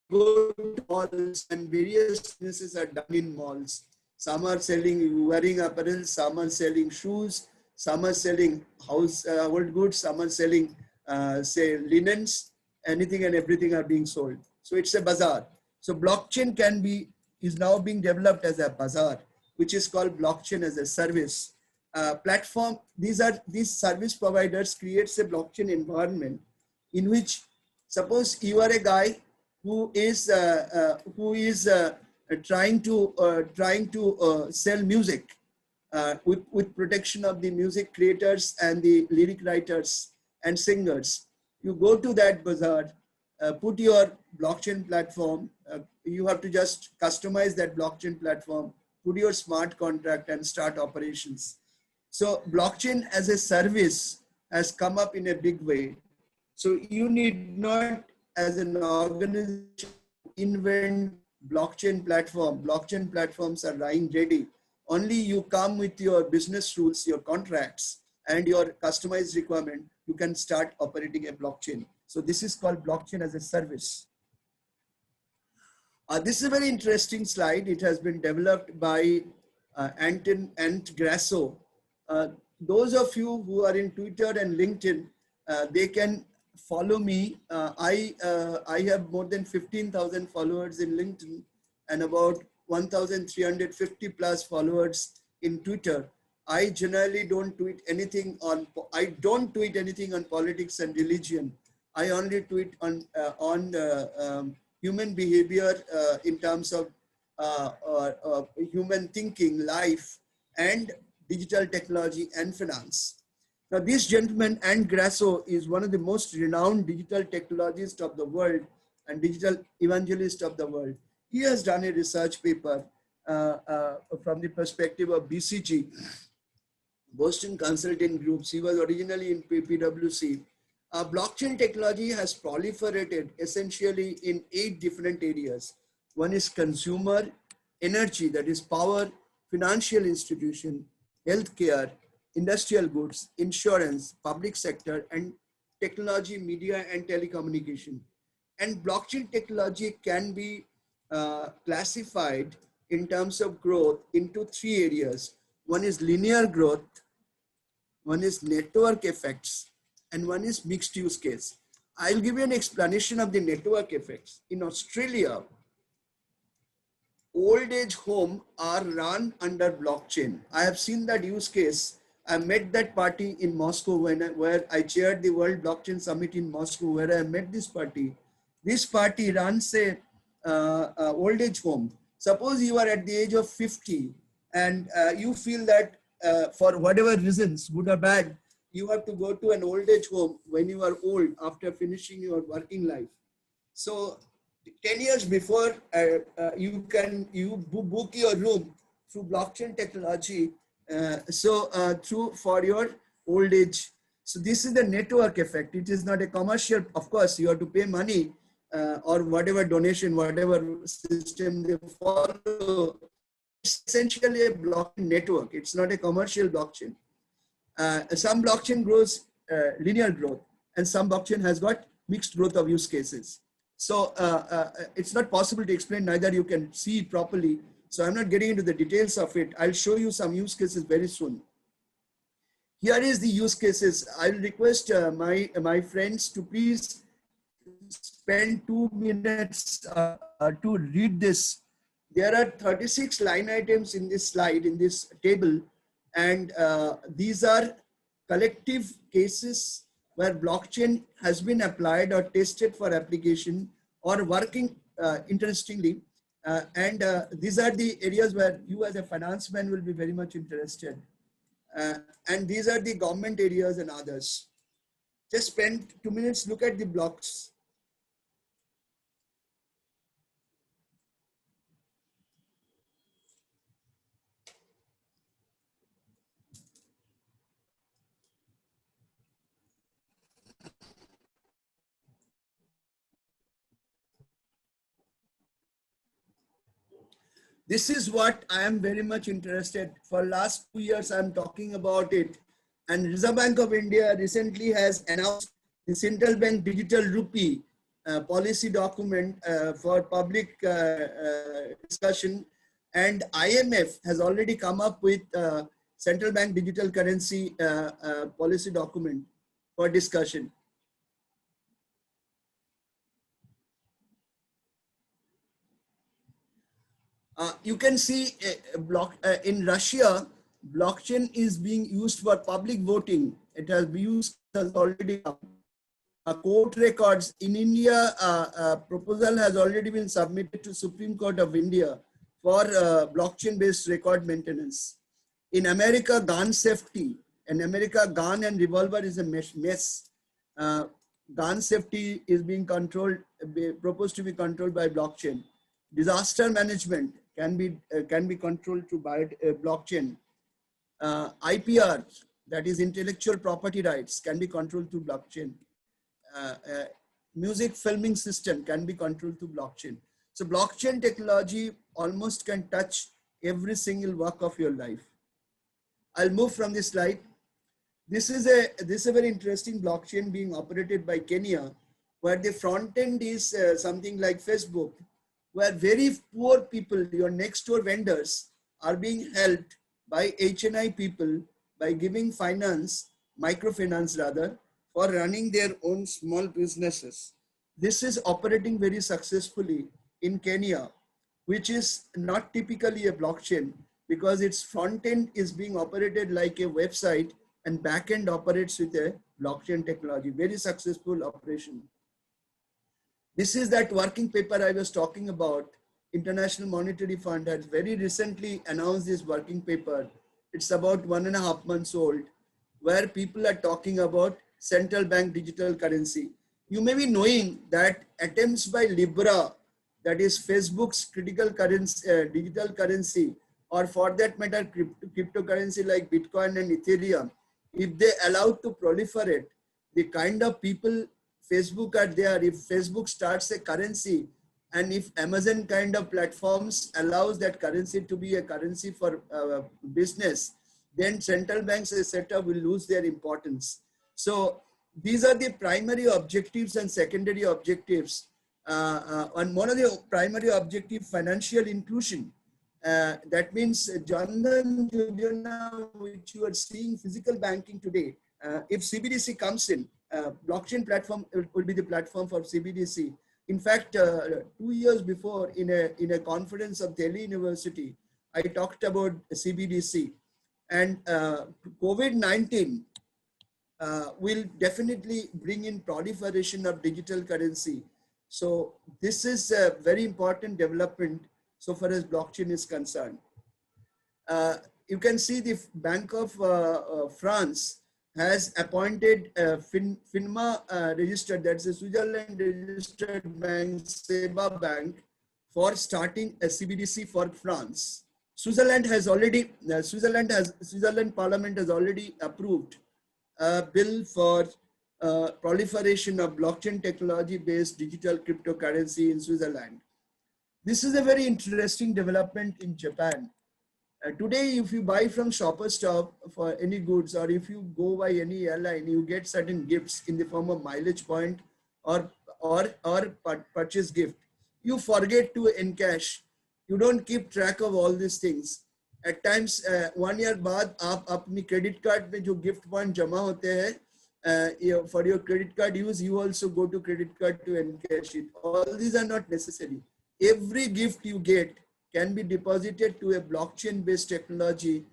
malls, and various businesses are done in malls. Some are selling wearing apparel, some are selling shoes, some are selling household goods, some are selling say linens. Anything and everything are being sold. So it's a bazaar. So blockchain is now being developed as a bazaar, which is called blockchain as a service platform. These service providers creates a blockchain environment in which, suppose you are a guy who is trying to sell music with protection of the music creators and the lyric writers and singers. You go to that bazaar, put your blockchain platform. You have to just customize that blockchain platform, put your smart contract and start operations. So blockchain as a service has come up in a big way. So you need not, as an organization, invent blockchain platform. Blockchain platforms are lying ready. Only you come with your business rules, your contracts, and your customized requirement, you can start operating a blockchain. So this is called blockchain as a service. This is a very interesting slide. It has been developed by Ant Grasso. Those of you who are in Twitter and LinkedIn, they can follow me. I have more than 15,000 followers in LinkedIn and about 1,350 plus followers in Twitter. I generally don't tweet anything on. I don't tweet anything on politics and religion. I only tweet on human behavior in terms of human thinking, life, and digital technology and finance. Now, this gentleman, Ant Grasso, is one of the most renowned digital technologists of the world and digital evangelist of the world. He has done a research paper from the perspective of BCG, Boston Consulting Groups. He was originally in PwC. Blockchain technology has proliferated essentially in 8 different areas. One is consumer, energy, that is power, financial institution, healthcare, industrial goods, insurance, public sector, and technology, media, and telecommunication. And blockchain technology can be classified in terms of growth into 3 areas. One is linear growth, one is network effects, and one is mixed use case. I'll give you an explanation of the network effects. In Australia, old age homes are run under blockchain. I have seen that use case. I met that party in Moscow where I chaired the World Blockchain Summit in Moscow, where I met this party. This party runs a old age home. Suppose you are at the age of 50 and you feel that for whatever reasons, good or bad, you have to go to an old age home when you are old after finishing your working life. So 10 years before, you book your room through blockchain technology. For your old age. So this is the network effect. It is not a commercial. Of course, you have to pay money or whatever donation, whatever system they follow. It's essentially a blockchain network. It's not a commercial blockchain. Some blockchain grows linear growth, and some blockchain has got mixed growth of use cases. So it's not possible to explain, neither you can see it properly. So I'm not getting into the details of it. I'll show you some use cases very soon. Here is the use cases. I'll request my friends to please spend 2 minutes to read this. There are 36 line items in this slide, in this table. And these are collective cases where blockchain has been applied or tested for application or working interestingly. These are the areas where you as a finance man will be very much interested. And these are the government areas and others. Just spend 2 minutes, look at the blocks. This is what I am very much interested. For last 2 years, I'm talking about it. And Reserve Bank of India recently has announced the central bank digital rupee policy document for public discussion. And IMF has already come up with central bank digital currency policy document for discussion. You can see in Russia, blockchain is being used for public voting. It has been used has already come. Court records in India, proposal has already been submitted to Supreme Court of India for blockchain-based record maintenance. In America, gun safety. In America, gun and revolver is a mess. Gun safety is being controlled, proposed to be controlled by blockchain. Disaster management can be controlled through blockchain. IPR, that is intellectual property rights, can be controlled through blockchain. Music filming system can be controlled through blockchain. So blockchain technology almost can touch every single work of your life. I'll move from this slide. This is a very interesting blockchain being operated by Kenya, where the front end is something like Facebook, where very poor people, your next door vendors, are being helped by HNI people by giving finance, microfinance rather, for running their own small businesses. This is operating very successfully in Kenya, which is not typically a blockchain because its front end is being operated like a website and back end operates with a blockchain technology. Very successful operation. This is that working paper I was talking about. International Monetary Fund has very recently announced this working paper. It's about 1.5 months old, where people are talking about central bank digital currency. You may be knowing that attempts by Libra, that is Facebook's critical currency, digital currency, or for that matter, cryptocurrency like Bitcoin and Ethereum, if they allowed to proliferate, the kind of people Facebook are there, if Facebook starts a currency, and if Amazon kind of platforms allows that currency to be a currency for business, then central banks, etc., will lose their importance. So these are the primary objectives and secondary objectives. And one of the primary objectives, financial inclusion. That means Jan Dhan Yojana, which you are seeing physical banking today. If CBDC comes in, blockchain platform will be the platform for CBDC. In fact, 2 years before in a conference of Delhi University, I talked about CBDC, and COVID-19 will definitely bring in proliferation of digital currency. So this is a very important development so far as blockchain is concerned. You can see the Bank of France has appointed FINMA registered, that's a Switzerland registered bank, SEBA bank, for starting a CBDC for France. Switzerland has already, Switzerland Parliament has already approved a bill for proliferation of blockchain technology based digital cryptocurrency in Switzerland. This is a very interesting development in Japan. Today, if you buy from Shoppers Stop for any goods, or if you go by any airline, you get certain gifts in the form of mileage point or purchase gift. You forget to encash. You don't keep track of all these things. At times, 1 year बाद आप अपनी credit card में जो gift point जमा होते हैं, for your credit card use, you also go to credit card to encash it. All these are not necessary. Every gift you get can be deposited to a blockchain-based technology,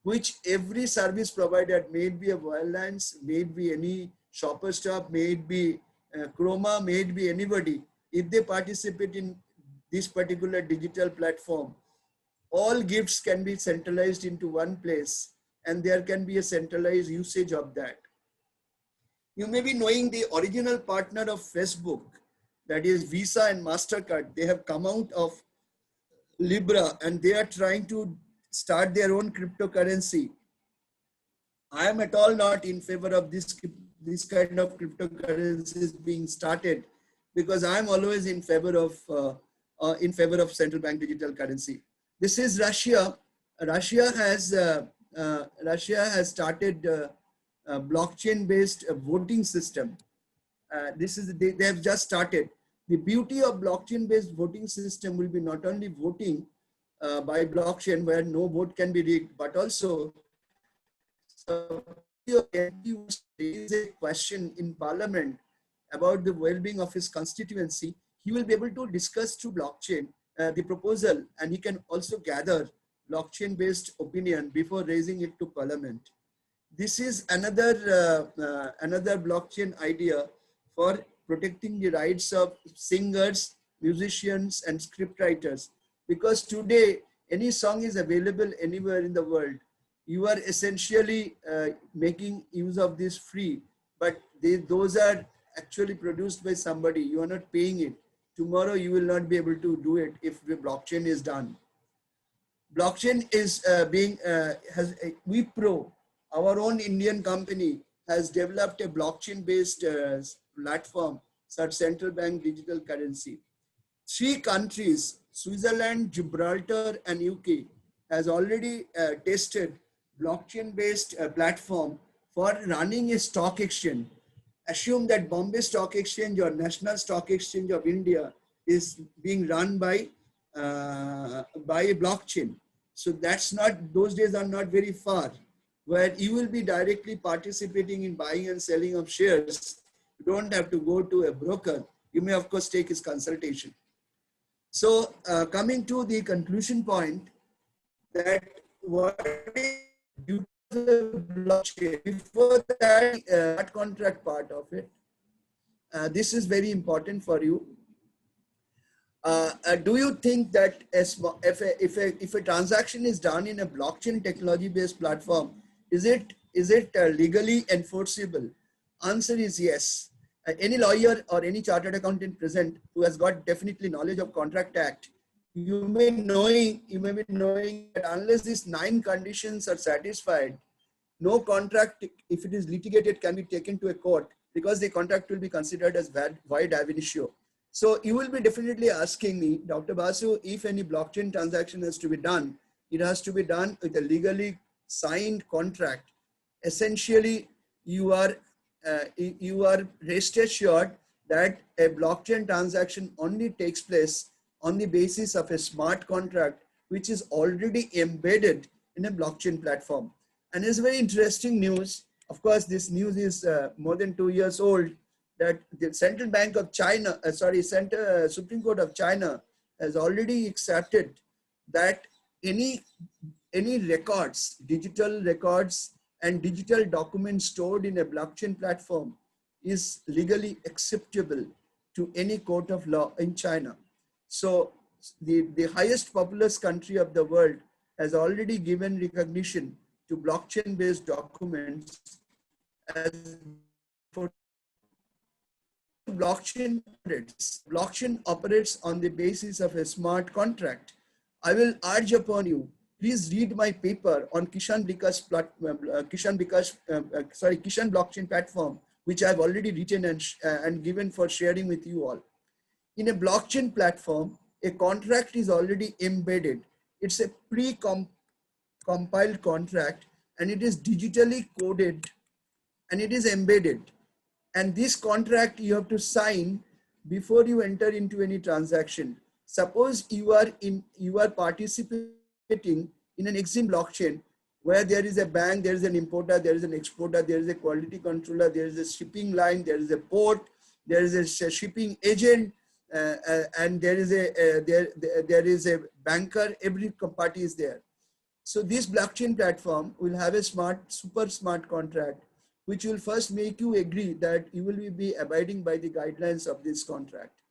which every service provider, may it be a Wildlands, may it be any Shopper Stop, may it be Chroma, may it be anybody, if they participate in this particular digital platform, all gifts can be centralized into one place and there can be a centralized usage of that. You may be knowing the original partner of Facebook, that is Visa and MasterCard. They have come out of Libra and they are trying to start their own cryptocurrency. I am at all not in favor of this kind of cryptocurrencies being started, because I am always in favor of central bank digital currency. This is Russia. Russia has started a blockchain-based voting system. They have just started. The beauty of blockchain-based voting system will be not only voting by blockchain where no vote can be rigged, but also your MP raise a question in Parliament about the well-being of his constituency, he will be able to discuss through blockchain the proposal, and he can also gather blockchain-based opinion before raising it to Parliament. This is another blockchain idea for protecting the rights of singers, musicians, and scriptwriters. Because today, any song is available anywhere in the world. You are essentially making use of this free, but those are actually produced by somebody. You are not paying it. Tomorrow, you will not be able to do it if the blockchain is done. Blockchain is Wipro, our own Indian company, has developed a blockchain-based platform, such central bank digital currency. 3 countries, Switzerland, Gibraltar, and UK, has already tested blockchain-based platform for running a stock exchange. Assume that Bombay Stock Exchange or National Stock Exchange of India is being run by a blockchain. So those days are not very far, where you will be directly participating in buying and selling of shares. You don't have to go to a broker. You may of course take his consultation. So coming to the conclusion point, that what is due to the blockchain, before that smart contract part of it, this is very important for you. Do you think that if a transaction is done in a blockchain technology based platform, is it legally enforceable? Answer is yes. Any lawyer or any chartered accountant present who has got definitely knowledge of Contract Act, you may be knowing that unless these 9 conditions are satisfied, no contract, if it is litigated, can be taken to a court, because the contract will be considered as void ab initio. So you will be definitely asking me, Dr. Basu, if any blockchain transaction has to be done, it has to be done with a legally signed contract. Essentially, you are rest assured that a blockchain transaction only takes place on the basis of a smart contract, which is already embedded in a blockchain platform. And it's very interesting news. Of course, this news is more than 2 years old, that the Central Bank of China, Supreme Court of China has already accepted that any records, digital records and digital documents stored in a blockchain platform is legally acceptable to any court of law in China. So the highest populous country of the world has already given recognition to blockchain-based documents as for blockchain operates on the basis of a smart contract. I will urge upon you, please read my paper on Kishan blockchain platform, which I've already written and given for sharing with you all. In a blockchain platform, a contract is already embedded. It's a pre-compiled contract, and it is digitally coded, and it is embedded. And this contract you have to sign before you enter into any transaction. Suppose you are participating in an Exim blockchain where there is a bank, there is an importer, there is an exporter, there is a quality controller, there is a shipping line, there is a port, there is a shipping agent, and there is a banker. Every party is there. So this blockchain platform will have a super smart contract, which will first make you agree that you will be abiding by the guidelines of this contract.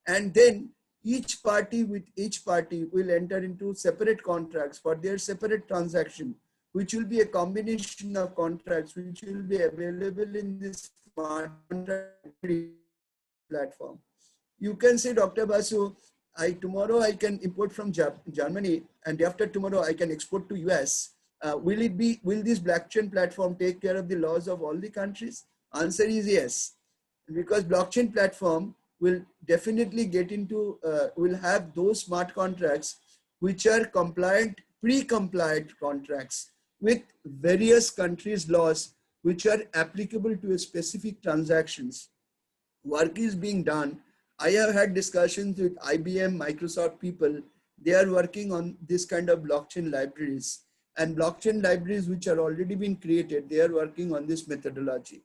And then Each party with each party will enter into separate contracts for their separate transaction, which will be a combination of contracts which will be available in this smart contract platform. You can say, Dr. Basu, tomorrow I can import from Germany, and after tomorrow I can export to US. Will this blockchain platform take care of the laws of all the countries? Answer is yes, because blockchain platform will definitely will have those smart contracts which are compliant, pre-compliant contracts with various countries' laws which are applicable to a specific transactions. Work is being done. I have had discussions with IBM, Microsoft people. They are working on this kind of blockchain libraries, and blockchain libraries which are already been created. They are working on this methodology.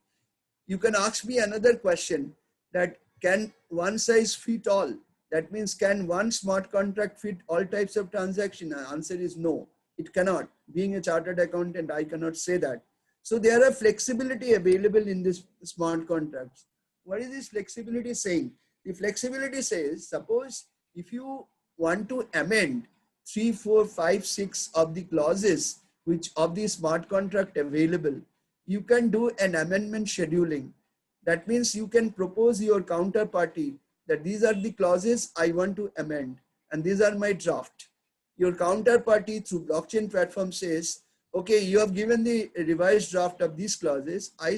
You can ask me another question, that can one size fit all? That means, can one smart contract fit all types of transaction? The answer is no, it cannot. Being a chartered accountant, I cannot say that. So there are flexibility available in this smart contracts. What is this flexibility saying? The flexibility says, suppose if you want to amend 3, 4, 5, 6 of the clauses which of the smart contract available, you can do an amendment scheduling. That means you can propose your counterparty that these are the clauses I want to amend and these are my draft. Your counterparty through blockchain platform says, okay, you have given the revised draft of these clauses. I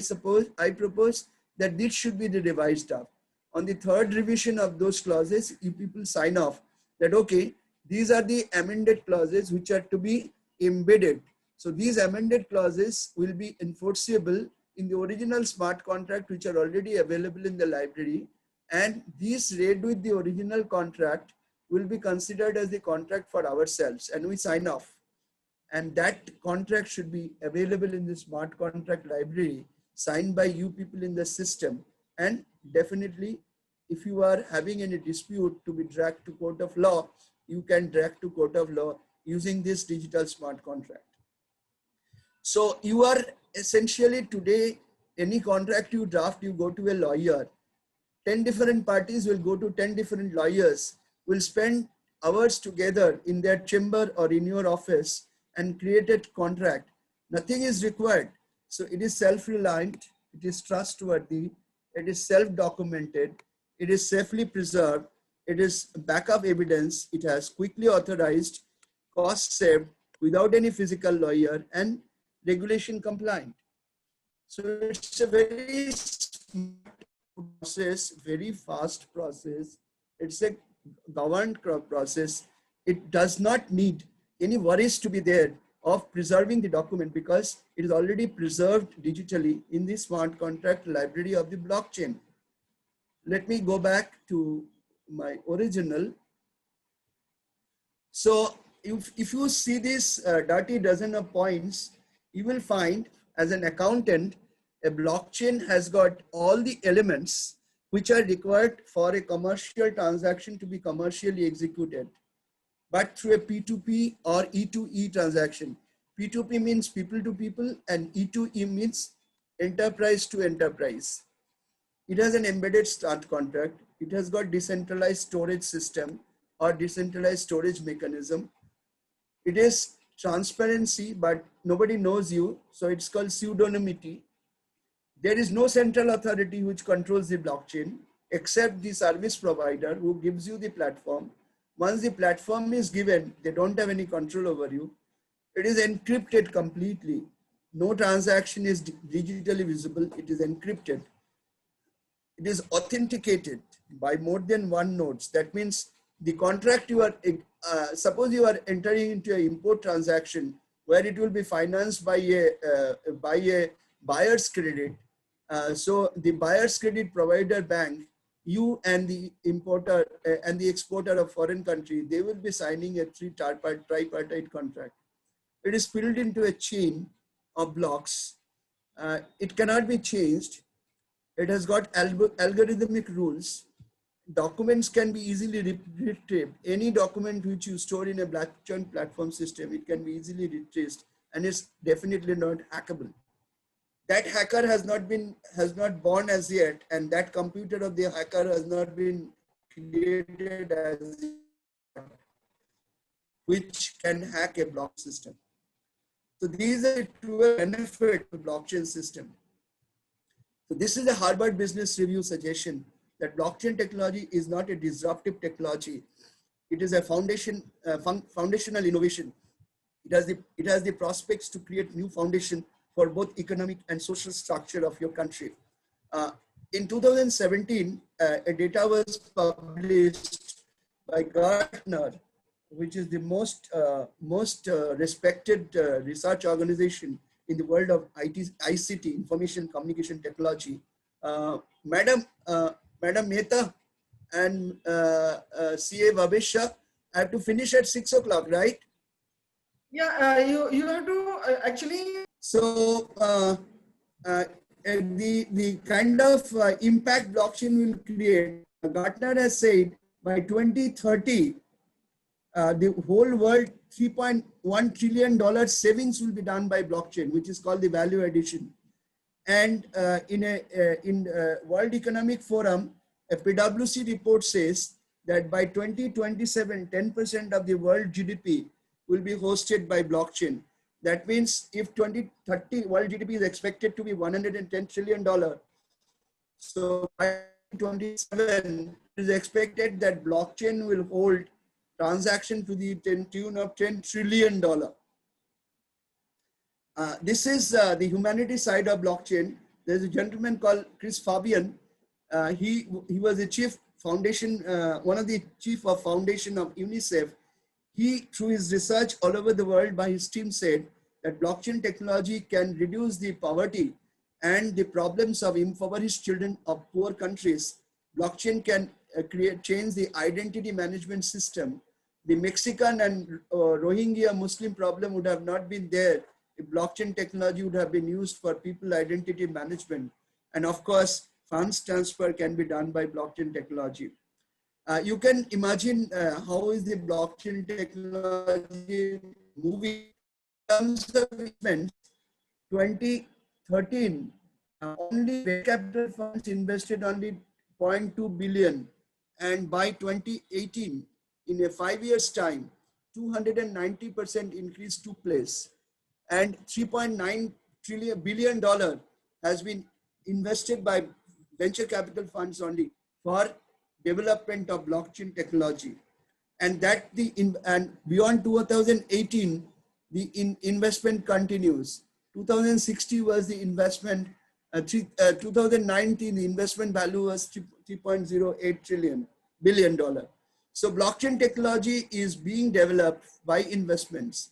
propose that this should be the revised draft. On the third revision of those clauses, you people sign off that, okay, these are the amended clauses which are to be embedded. So these amended clauses will be enforceable in the original smart contract which are already available in the library, and these read with the original contract will be considered as the contract for ourselves, and we sign off. And that contract should be available in the smart contract library, signed by you people in the system. And definitely, if you are having any dispute to be dragged to court of law, you can drag to court of law using this digital smart contract. So you are essentially today, any contract you draft, you go to a lawyer. 10 different parties will go to 10 different lawyers, will spend hours together in their chamber or in your office and create a contract. Nothing is required. So it is self-reliant, it is trustworthy, it is self-documented, it is safely preserved, it is backup evidence, it has quickly authorized, cost saved, without any physical lawyer, and regulation compliant. So it's a very smart process, very fast process. It's a governed process. It does not need any worries to be there of preserving the document because it is already preserved digitally in the smart contract library of the blockchain. Let me go back to my original. So if you see this dirty dozen of points, you will find as an accountant, a blockchain has got all the elements which are required for a commercial transaction to be commercially executed, but through a P2P or E2E transaction. P2P means people to people and E2E means enterprise to enterprise. It has an embedded smart contract. It has got decentralized storage system or decentralized storage mechanism. It is transparency, but nobody knows you. So it's called pseudonymity. There is no central authority which controls the blockchain except the service provider who gives you the platform. Once the platform is given, they don't have any control over you. It is encrypted completely. No transaction is digitally visible. It is encrypted. It is authenticated by more than one nodes. That means the contract you are, suppose you are entering into an import transaction where it will be financed by a buyer's credit. So the buyer's credit provider bank, you and the importer and the exporter of foreign country, they will be signing a tripartite contract. It is filled into a chain of blocks. It cannot be changed. It has got algorithmic rules. Documents can be easily retrieved. Any document which you store in a blockchain platform system, it can be easily retraced, and it's definitely not hackable. That hacker has not born as yet, and that computer of the hacker has not been created as which can hack a block system. So these are the 12 benefits of the blockchain system. So this is a Harvard Business Review suggestion that blockchain technology is not a disruptive technology. It is a foundational innovation. It has the prospects to create new foundation for both economic and social structure of your country. In 2017, a data was published by Gartner, which is the most respected research organization in the world of ICT, information communication technology. Madam Mehta and CA Vabesha, I have to finish at 6 o'clock, right? Yeah, you have to actually. So the kind of impact blockchain will create, Gartner has said by 2030, the whole world $3.1 trillion savings will be done by blockchain, which is called the value addition. And in World Economic Forum, a PwC report says that by 2027, 10% of the world GDP will be hosted by blockchain. That means if 2030 world GDP is expected to be $110 trillion, so by 2027 it is expected that blockchain will hold transaction to the tune of $10 trillion. This is the humanity side of blockchain. There's a gentleman called Chris Fabian. He was the chief foundation, one of the chief of foundation of UNICEF. He, through his research all over the world by his team, said that blockchain technology can reduce the poverty and the problems of impoverished children of poor countries. Blockchain can change the identity management system. The Mexican and Rohingya Muslim problem would have not been there if blockchain technology would have been used for people identity management. And of course, funds transfer can be done by blockchain technology. You can imagine how is the blockchain technology moving in terms of investments. 2013, only venture capital funds invested only 0.2 billion. And by 2018, in a 5 years time, 290% increase took place. And $3.9 billion has been invested by venture capital funds only for development of blockchain technology. And that and beyond 2018, the investment continues. 2060 was the investment, 2019, the investment value was $3.08 billion. So blockchain technology is being developed by investments.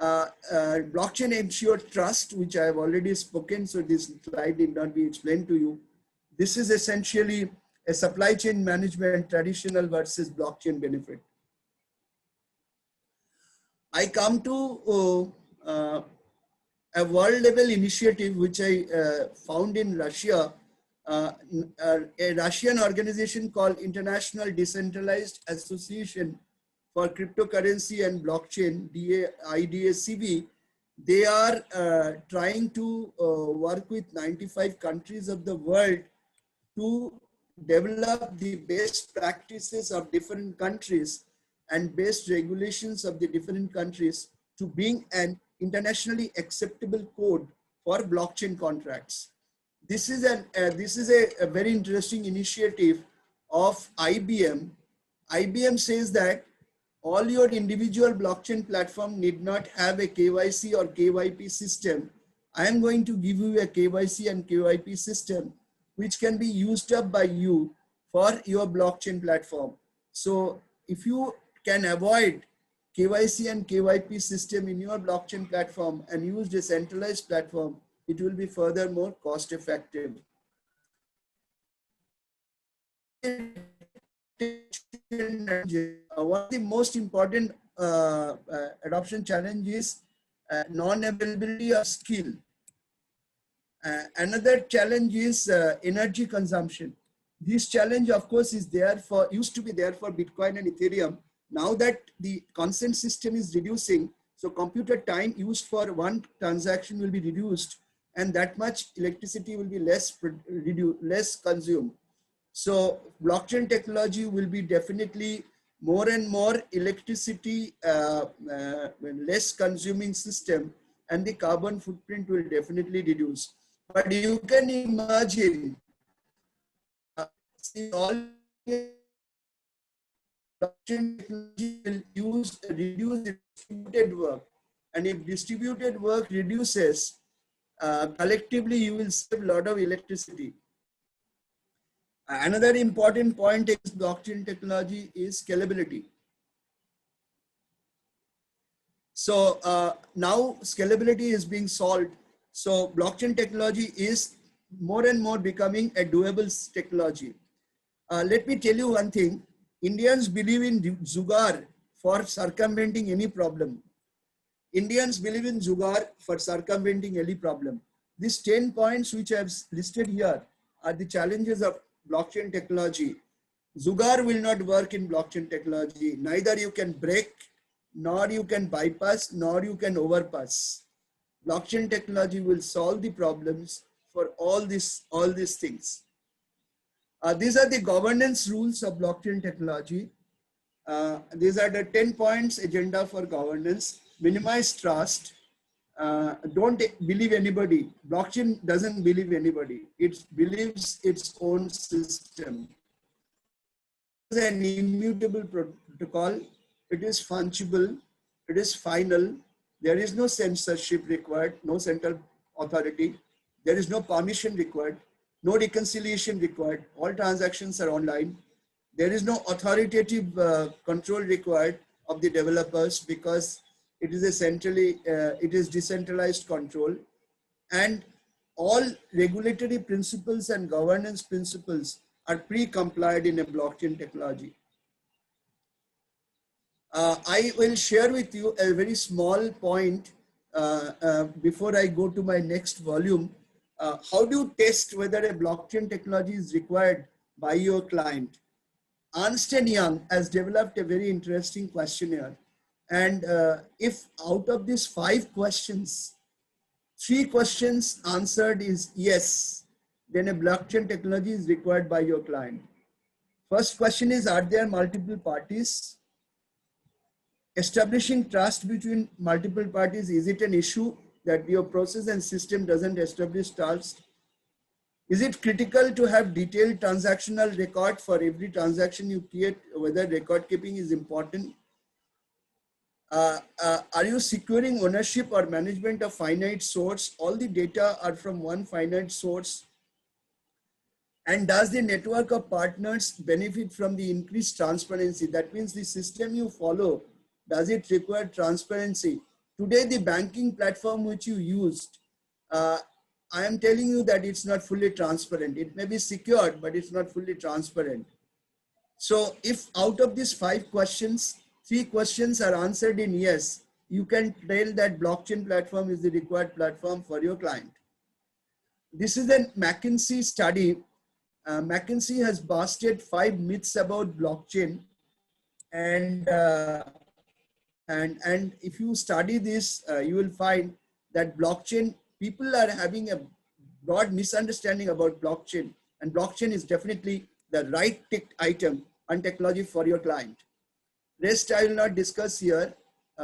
Blockchain ensures trust, which I have already spoken, so this slide need not be explained to you. This is essentially a supply chain management, traditional versus blockchain benefit. I come to a world level initiative which I found in Russia, a Russian organization called International Decentralized Association for Cryptocurrency and Blockchain, IDACB. They are trying to work with 95 countries of the world to develop the best practices of different countries and best regulations of the different countries to bring an internationally acceptable code for blockchain contracts. This is a very interesting initiative of IBM. IBM says that all your individual blockchain platform need not have a KYC or KYP system. I am going to give you a KYC and KYP system which can be used up by you for your blockchain platform. So if you can avoid KYC and KYP system in your blockchain platform and use a centralized platform, it will be furthermore cost effective. One of the most important adoption challenge is non-availability of skill. Another challenge is energy consumption. This challenge, of course, is there for, used to be there for Bitcoin and Ethereum. Now that the consent system is reducing, so computer time used for one transaction will be reduced, and that much electricity will be less consumed. So blockchain technology will be definitely more and more electricity, less consuming system, and the carbon footprint will definitely reduce. But you can imagine, see all blockchain technology will reduce distributed work, and if distributed work reduces, collectively you will save a lot of electricity. Another important point is blockchain technology is scalability. So now scalability is being solved. So blockchain technology is more and more becoming a doable technology. Let me tell you one thing. Indians believe in Jugaad for circumventing any problem. Indians believe in Jugaad for circumventing any problem. These 10 points which I have listed here are the challenges of blockchain technology. Jugaad will not work in blockchain technology. Neither you can break, nor you can bypass, nor you can overpass. Blockchain technology will solve the problems for all these things. These are the governance rules of blockchain technology. These are the 10 points agenda for governance. Minimize trust. Don't believe anybody. Blockchain doesn't believe anybody. It believes its own system. It is an immutable protocol. It is fungible. It is final. There is no censorship required, no central authority. There is no permission required, no reconciliation required. All transactions are online. There is no authoritative control required of the developers because it is it is decentralized control, and all regulatory principles and governance principles are pre-complied in a blockchain technology. I will share with you a very small point before I go to my next volume. How do you test whether a blockchain technology is required by your client? Ernst & Young has developed a very interesting questionnaire. And if out of these 5 questions, 3 questions answered is yes, then a blockchain technology is required by your client. First question is, are there multiple parties? Establishing trust between multiple parties, is it an issue that your process and system doesn't establish trust? Is it critical to have detailed transactional record for every transaction you create, whether record keeping is important? Are you securing ownership or management of finite source? All the data are from one finite source. And does the network of partners benefit from the increased transparency? That means the system you follow, does it require transparency? Today, the banking platform which you used, I am telling you that it's not fully transparent. It may be secured, but it's not fully transparent. So if out of these 5 questions, 3 questions are answered in yes, you can tell that blockchain platform is the required platform for your client. This is a McKinsey study. McKinsey has busted 5 myths about blockchain, and if you study this, you will find that blockchain, people are having a broad misunderstanding about blockchain, and blockchain is definitely the right ticked item and technology for your client. Rest I will not discuss here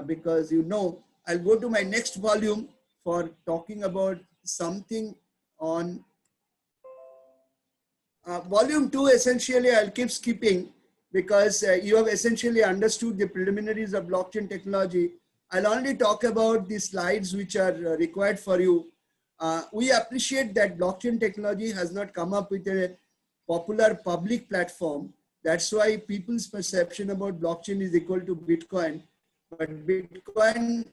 because I'll go to my next volume for talking about something on volume 2. Essentially, I'll keep skipping because you have essentially understood the preliminaries of blockchain technology. I'll only talk about the slides which are required for you. We appreciate that blockchain technology has not come up with a popular public platform. That's why people's perception about blockchain is equal to Bitcoin. But Bitcoin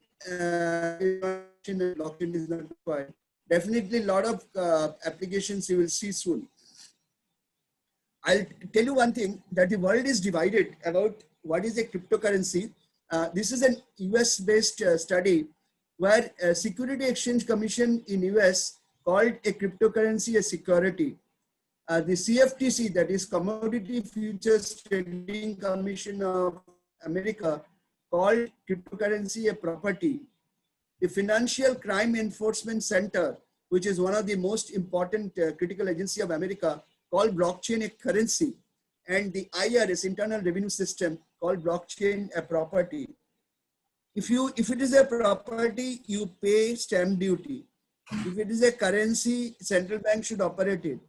blockchain is not required. Definitely a lot of applications you will see soon. I'll tell you one thing, that the world is divided about what is a cryptocurrency. This is an US-based study where a Security Exchange Commission in US called a cryptocurrency a security. The CFTC, that is Commodity Futures Trading Commission of America, called cryptocurrency a property. The Financial Crime Enforcement Center, which is one of the most important critical agency of America, called blockchain a currency, and the IRS, Internal Revenue System, called blockchain a property. If it is a property, you pay stamp duty. If it is a currency, central bank should operate it.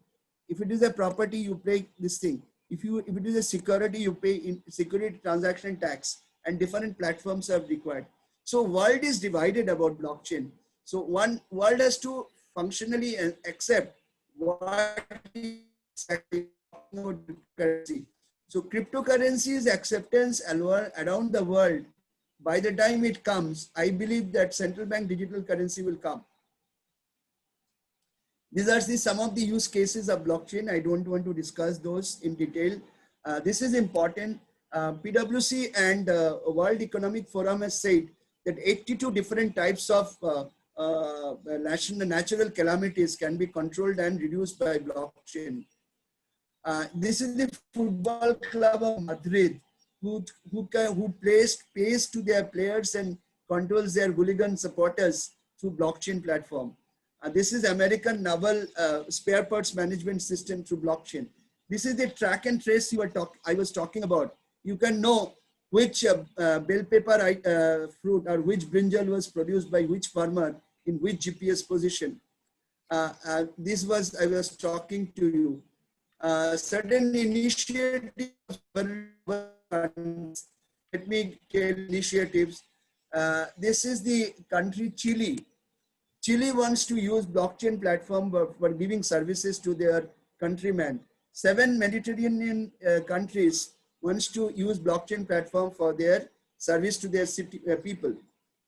If it is a property, you pay this thing. If it is a security, you pay in security transaction tax, and different platforms are required. So world is divided about blockchain. So one world has to functionally accept what is currency. So cryptocurrency's acceptance around the world, by the time it comes, I believe that central bank digital currency will come. These are some of the use cases of blockchain. I don't want to discuss those in detail. This is important. PwC and World Economic Forum has said that 82 different types of natural calamities can be controlled and reduced by blockchain. This is the Football Club of Madrid, who pays to their players and controls their hooligan supporters through blockchain platform. This is American Naval spare parts management system through blockchain. This is the track and trace I was talking about. You can know which bell pepper fruit or which brinjal was produced by which farmer in which GPS position. This was, I was talking to you. Certain initiatives, let me tell initiatives. This is the country Chile. Chile wants to use blockchain platform for giving services to their countrymen. 7 Mediterranean countries wants to use blockchain platform for their service to their city people.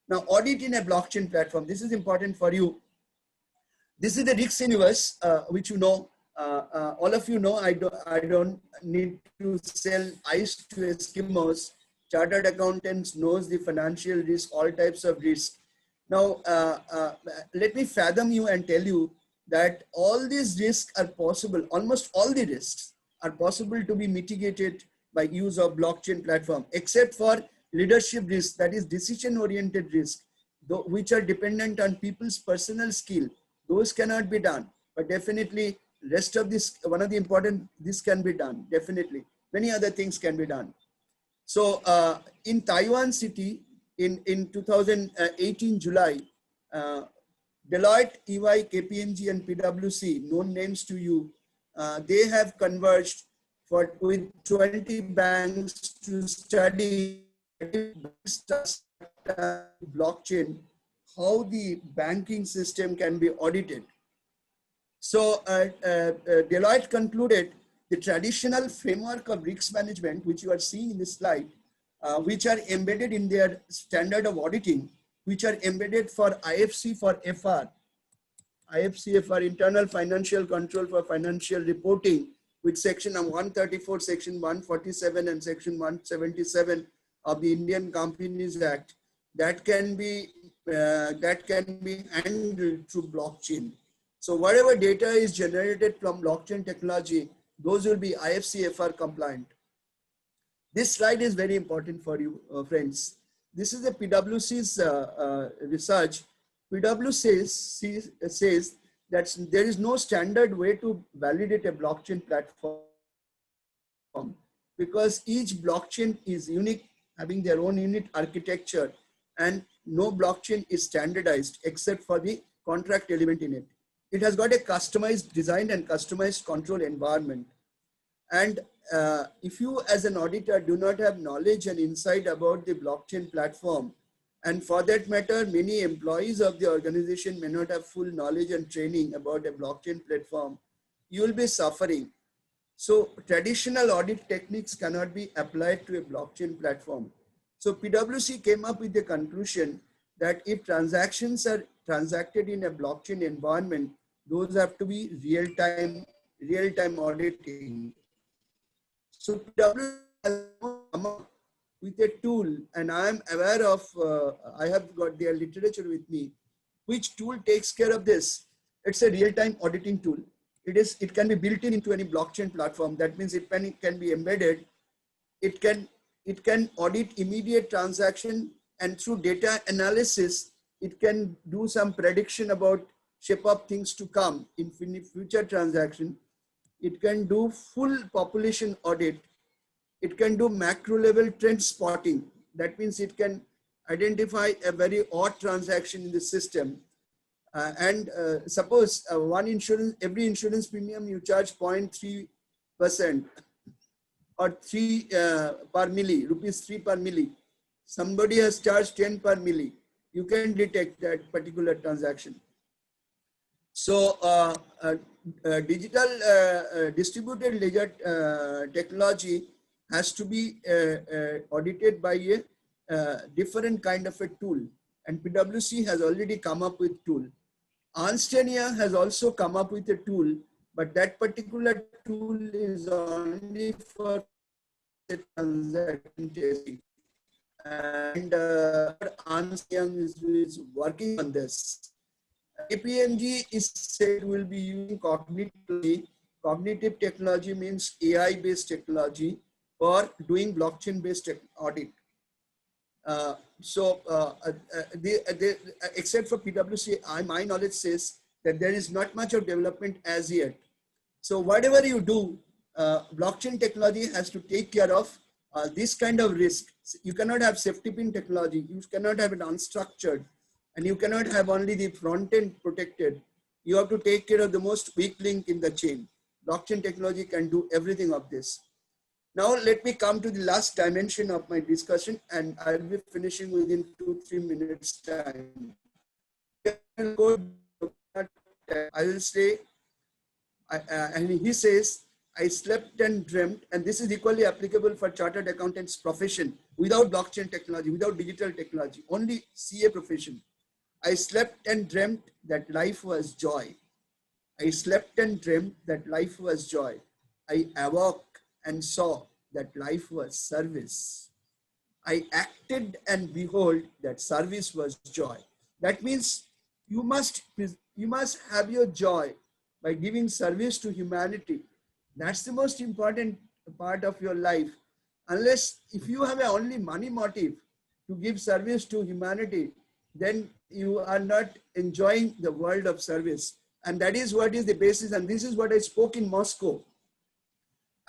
Now, audit in a blockchain platform. This is important for you. This is the RICS universe, which you know. All of you know. I don't need to sell ice to Eskimos. Chartered accountants knows the financial risk, all types of risk. Now, let me fathom you and tell you that all these risks are possible. Almost all the risks are possible to be mitigated by use of blockchain platform, except for leadership risk, that is decision-oriented risk, which are dependent on people's personal skill. Those cannot be done, but definitely rest of this, one of the important, this can be done, definitely. Many other things can be done. So in Taiwan City, in 2018 July, Deloitte, EY, KPMG, and PwC, known names to you, they have converged with 20 banks to study blockchain, how the banking system can be audited. So Deloitte concluded the traditional framework of risk management, which you are seeing in this slide, which are embedded in their standard of auditing, which are embedded for IFC for FR, IFCFR, Internal Financial Control for Financial Reporting, with section 134, section 147, and section 177 of the Indian Companies Act, that can be handled through blockchain. So whatever data is generated from blockchain technology, those will be IFCFR compliant. This slide is very important for you, friends. This is the PwC's research. PwC says that there is no standard way to validate a blockchain platform because each blockchain is unique, having their own unique architecture, and no blockchain is standardized except for the contract element in it. It has got a customized design and customized control environment. And if you as an auditor do not have knowledge and insight about the blockchain platform, and for that matter, many employees of the organization may not have full knowledge and training about a blockchain platform, you will be suffering. So traditional audit techniques cannot be applied to a blockchain platform. So PwC came up with the conclusion that if transactions are transacted in a blockchain environment, those have to be real-time auditing. So PwC has come up with a tool, and I am aware of, I have got their literature with me, which tool takes care of this. It's a real-time auditing tool. It can be built into any blockchain platform. That means it can be embedded. It can audit immediate transaction, and through data analysis, it can do some prediction about shape of things to come in future transaction. it can do full population audit, it can do macro level trend spotting. That means it can identify a very odd transaction in the system. Suppose every insurance premium you charge 0.3% or 3 per milli, rupees 3 per milli. Somebody has charged 10 per milli. You can detect that particular transaction. So digital distributed ledger technology has to be audited by a different kind of a tool. And PwC has already come up with tool. Ernst & Young has also come up with a tool, but that particular tool is only for transaction testing. And Ernst & Young is working on this. KPMG is said will be using cognitive. Cognitive technology means AI-based technology for doing blockchain-based audit. Except for PwC, my knowledge says that there is not much of development as yet. So whatever you do, blockchain technology has to take care of this kind of risk. You cannot have safety pin technology. You cannot have it unstructured, and you cannot have only the front end protected. You have to take care of the most weak link in the chain. Blockchain technology can do everything of this. Now let me come to the last dimension of my discussion, and I'll be finishing within 2-3 minutes time. I will say, and he says, I slept and dreamt, and this is equally applicable for chartered accountants profession without blockchain technology, without digital technology, only CA profession. I slept and dreamt that life was joy. I slept and dreamt that life was joy. I awoke and saw that life was service. I acted and behold that service was joy. That means you must have your joy by giving service to humanity. That's the most important part of your life. Unless if you have a only money motive to give service to humanity, then you are not enjoying the world of service. And that is what is the basis. And this is what I spoke in Moscow.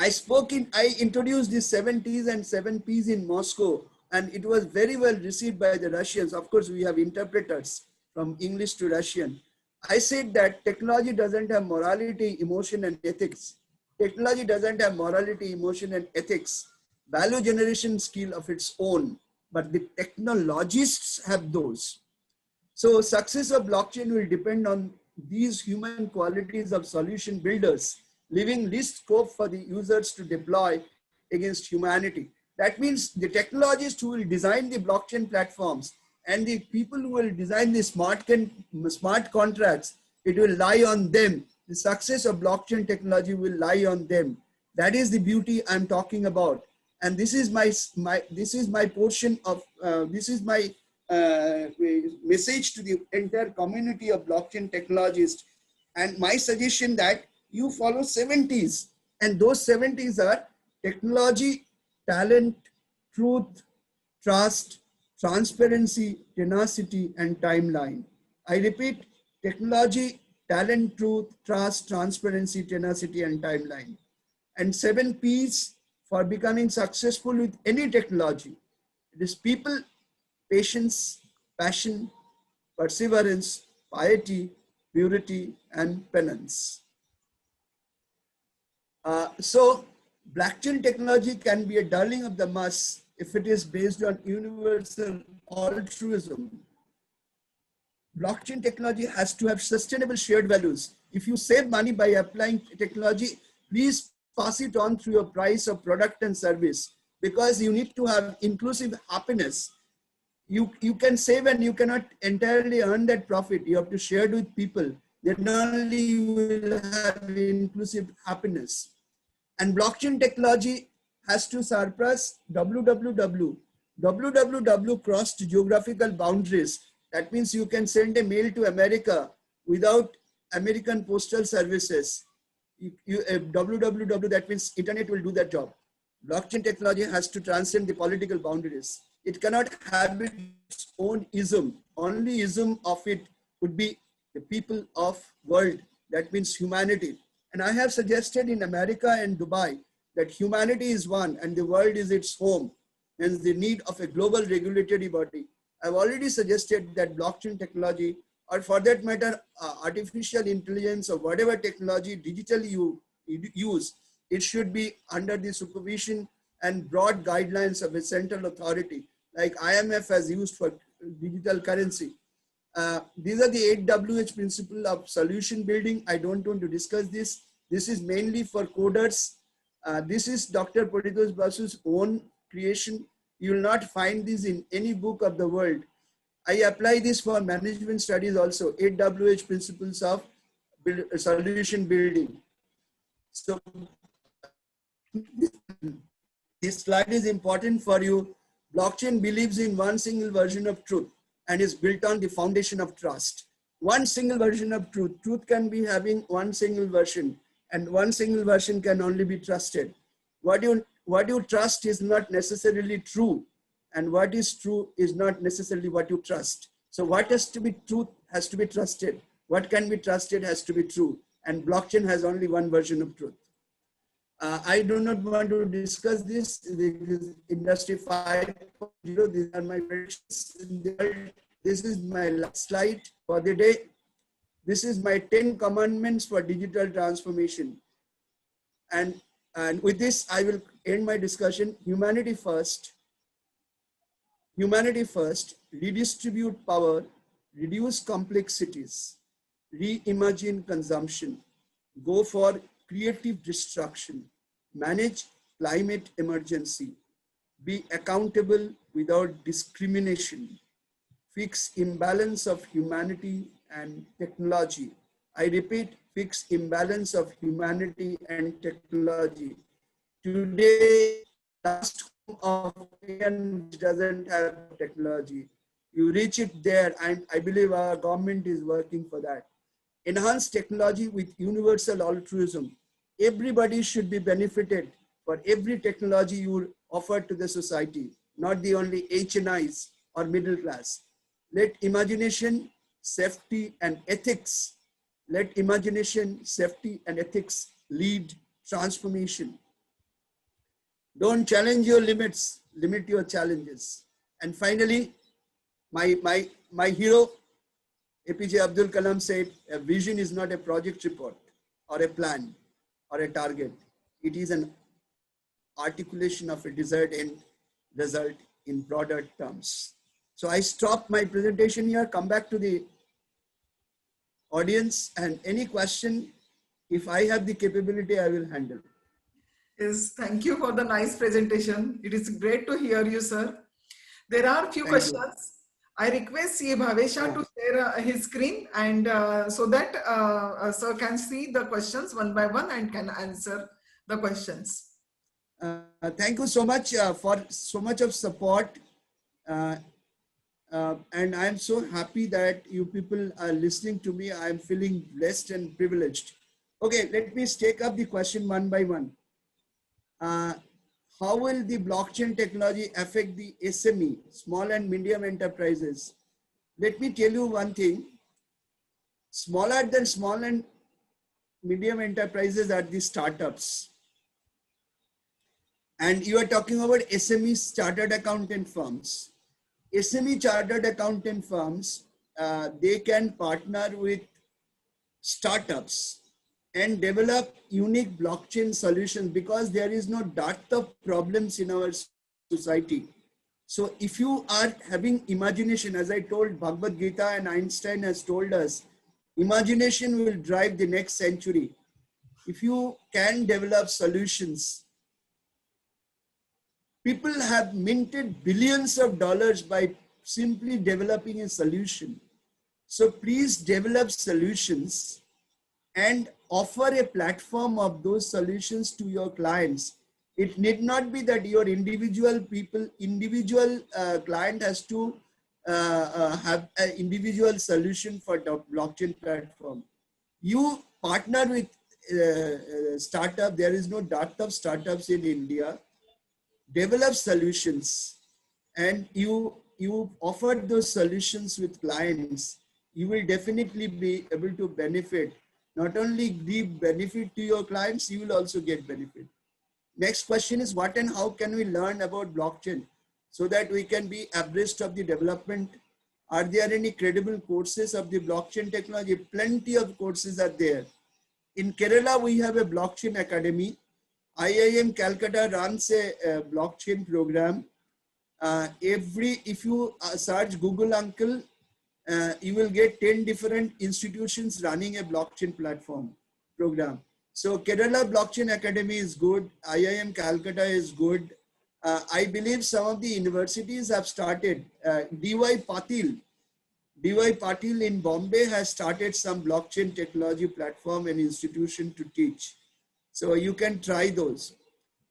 I introduced the 7 T's and 7 P's in Moscow, and it was very well received by the Russians. Of course, we have interpreters from English to Russian. I said that technology doesn't have morality, emotion, and ethics. Technology doesn't have morality, emotion, and ethics, value generation skill of its own, but the technologists have those. So success of blockchain will depend on these human qualities of solution builders, leaving least scope for the users to deploy against humanity. That means the technologists who will design the blockchain platforms and the people who will design the smart contracts, it will lie on them. The success of blockchain technology will lie on them. That is the beauty I'm talking about. And this is my portion of, this is my message to the entire community of blockchain technologists. And my suggestion that you follow 70s, and those 70s are technology, talent, truth, trust, transparency, tenacity, and timeline. I repeat, technology, talent, truth, trust, transparency, tenacity, and timeline. And 7 P's for becoming successful with any technology. It is people, patience, passion, perseverance, piety, purity, and penance. So blockchain technology can be a darling of the mass if it is based on universal altruism. Blockchain technology has to have sustainable shared values. If you save money by applying technology, please pass it on through your price of product and service, because you need to have inclusive happiness. You can save and you cannot entirely earn that profit. You have to share it with people. Then only you will have inclusive happiness. And blockchain technology has to surpass www. www crossed geographical boundaries. That means you can send a mail to America without American postal services. www, that means internet will do that job. Blockchain technology has to transcend the political boundaries. It cannot have its own ism. Only ism of it would be the people of world. That means humanity. And I have suggested in America and Dubai that humanity is one and the world is its home, and the need of a global regulatory body. I've already suggested that blockchain technology, or for that matter, artificial intelligence or whatever technology digitally you use, it should be under the supervision and broad guidelines of a central authority, like IMF has used for digital currency. These are the 8WH principle of solution building. I don't want to discuss this. This is mainly for coders. This is Dr. Paritosh Basu's own creation. You will not find this in any book of the world. I apply this for management studies also, 8WH principles of solution building. So this slide is important for you. Blockchain believes in one single version of truth and is built on the foundation of trust. One single version of truth. Truth can be having one single version, and one single version can only be trusted. What you trust is not necessarily true, and what is true is not necessarily what you trust. So what has to be truth has to be trusted. What can be trusted has to be true, and blockchain has only one version of truth. I do not want to discuss this. This is Industry 5.0. These are my predictions in the world. This is my last slide for the day. This is my 10 commandments for digital transformation. And with this, I will end my discussion. Humanity first. Humanity first. Redistribute power. Reduce complexities. Reimagine consumption. Go for creative destruction, manage climate emergency, be accountable without discrimination, fix imbalance of humanity and technology. I repeat, fix imbalance of humanity and technology. Today, last home of man which doesn't have technology. You reach it there, and I believe our government is working for that. Enhance technology with universal altruism. Everybody should be benefited for every technology you offer to the society, not the only HNIs or middle class. Let imagination, safety, and ethics, let imagination, safety, and ethics lead transformation. Don't challenge your limits, limit your challenges. And finally, my hero, APJ Abdul Kalam said, a vision is not a project report or a plan or a target. It is an articulation of a desired end result in broader terms. So I stop my presentation here, come back to the audience, and any question, if I have the capability, I will handle. Yes, thank you for the nice presentation. It is great to hear you, sir. There are a few questions. I request C. Bhavesha to share his screen, and so that sir can see the questions one by one and can answer the questions. Thank you so much for so much of support. And I'm so happy that you people are listening to me. I'm feeling blessed and privileged. Okay, let me take up the question one by one. How will the blockchain technology affect the SME, small and medium enterprises? Let me tell you one thing. Smaller than small and medium enterprises are the startups. And you are talking about SME chartered accountant firms. SME chartered accountant firms, they can partner with startups and develop unique blockchain solutions because there is no dearth of problems in our society. So if you are having imagination, as I told, Bhagavad Gita and Einstein has told us, imagination will drive the next century. If you can develop solutions, people have minted billions of dollars by simply developing a solution. So please develop solutions and offer a platform of those solutions to your clients. It need not be that your individual client has to have an individual solution for the blockchain platform. You partner with startup. There is no dearth of startups in India. Develop solutions, and you offer those solutions with clients. You will definitely be able to benefit not only give benefit to your clients, you will also get benefit. Next question is, what and how can we learn about blockchain so that we can be abreast of the development? Are there any credible courses of the blockchain technology? Plenty of courses are there. In Kerala, we have a blockchain academy. IIM Calcutta runs a blockchain program. If you search Google Uncle, you will get 10 different institutions running a blockchain platform program. So Kerala Blockchain Academy is good. IIM Calcutta is good. I believe some of the universities have started. DY Patil in Bombay has started some blockchain technology platform and institution to teach. So you can try those.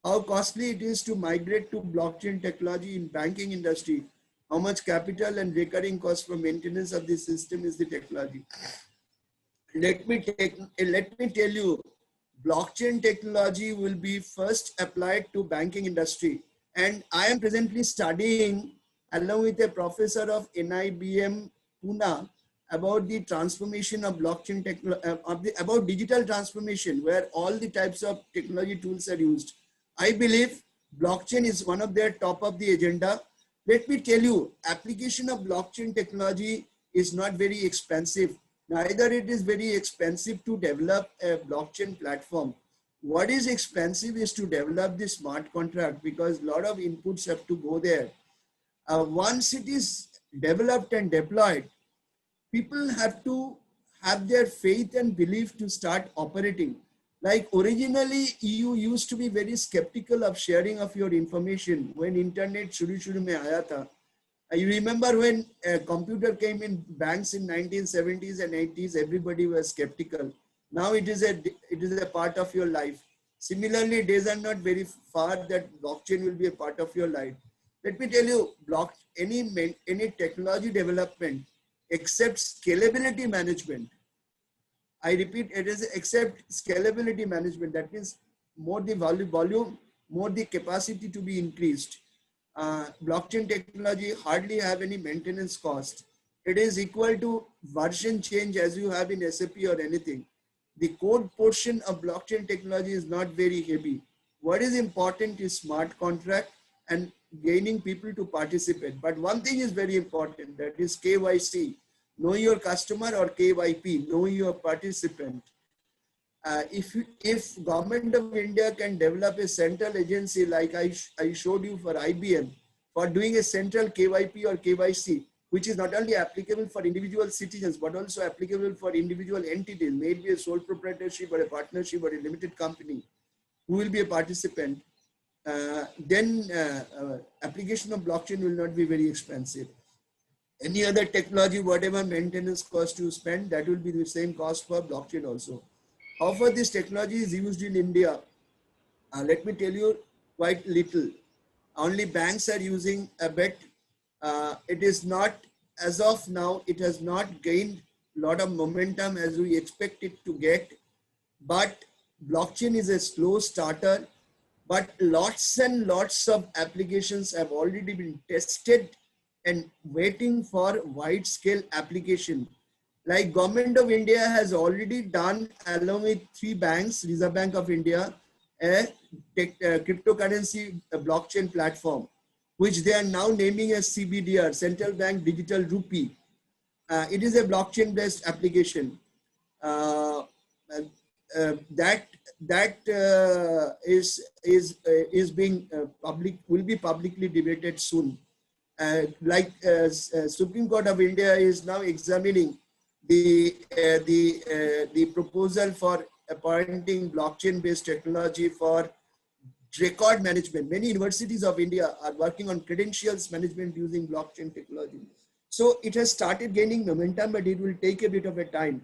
How costly it is to migrate to blockchain technology in banking industry. How much capital and recurring cost for maintenance of the system is the technology. Let me tell you, blockchain technology will be first applied to banking industry. And I am presently studying along with a professor of NIBM Pune about the transformation of blockchain technology, about digital transformation, where all the types of technology tools are used. I believe blockchain is one of their top of the agenda. Let me tell you, application of blockchain technology is not very expensive. Neither it is very expensive to develop a blockchain platform. What is expensive is to develop the smart contract, because a lot of inputs have to go there. Once it is developed and deployed, people have to have their faith and belief to start operating. Like originally, you used to be very skeptical of sharing of your information when internet shuru mein aaya tha. You remember when a computer came in banks in 1970s and 80s, everybody was skeptical. Now it is a part of your life. Similarly, days are not very far that blockchain will be a part of your life. Let me tell you, any technology development except scalability management. I repeat, it is except scalability management. That means more the volume, more the capacity to be increased. Blockchain technology hardly have any maintenance cost. It is equal to version change as you have in SAP or anything. The code portion of blockchain technology is not very heavy. What is important is smart contract and gaining people to participate. But one thing is very important, that is KYC, know your customer, or KYP, know your participant. If government of India can develop a central agency like I showed you for IBM, for doing a central KYP or KYC, which is not only applicable for individual citizens, but also applicable for individual entities, maybe a sole proprietorship or a partnership or a limited company, who will be a participant, then application of blockchain will not be very expensive. Any other technology, whatever maintenance cost you spend, that will be the same cost for blockchain also. How far this technology is used in India? Let me tell you, quite little. Only banks are using a bit. It is not, as of now, it has not gained a lot of momentum as we expect it to get. But blockchain is a slow starter. But lots and lots of applications have already been tested and waiting for wide scale application. Like Government of India has already done, along with 3 banks, Reserve Bank of India, a cryptocurrency blockchain platform, which they are now naming as CBDR, Central Bank Digital Rupee. It is a blockchain based application. Is being will be publicly debated soon. Supreme Court of India is now examining the proposal for appointing blockchain-based technology for record management. Many universities of India are working on credentials management using blockchain technology. So it has started gaining momentum, but it will take a bit of a time.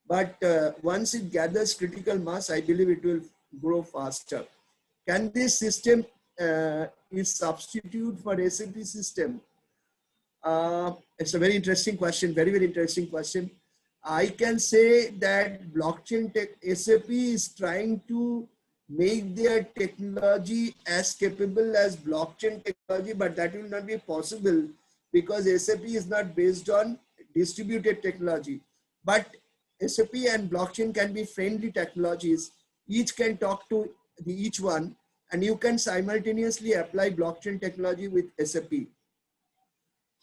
But once it gathers critical mass, I believe it will grow faster. Can this system is substitute for SAP system? It's a very interesting question, very, very interesting question. I can say that blockchain tech, SAP is trying to make their technology as capable as blockchain technology, but that will not be possible because SAP is not based on distributed technology. But SAP and blockchain can be friendly technologies. Each can talk to each one, and you can simultaneously apply blockchain technology with SAP.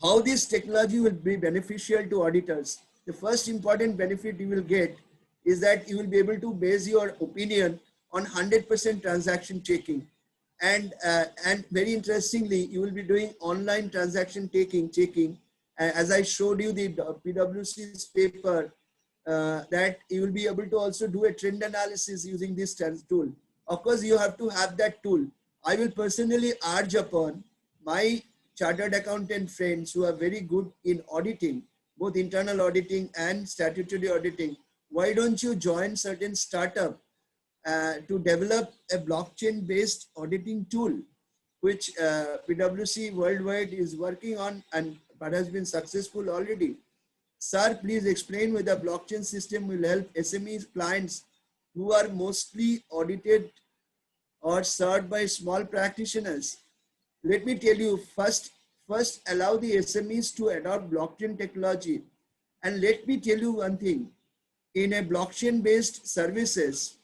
How this technology will be beneficial to auditors? The first important benefit you will get is that you will be able to base your opinion on 100% transaction checking. And very interestingly, you will be doing online transaction checking. As I showed you the PwC's paper, that you will be able to also do a trend analysis using this tool. Of course, you have to have that tool. I will personally urge upon my chartered accountant friends who are very good in auditing, both internal auditing and statutory auditing. Why don't you join certain startup to develop a blockchain based auditing tool, which PwC worldwide is working on and but has been successful already. Sir, please explain whether blockchain system will help SMEs clients who are mostly audited or served by small practitioners. Let me tell you, first allow the SMEs to adopt blockchain technology. And let me tell you one thing, in a blockchain-based services,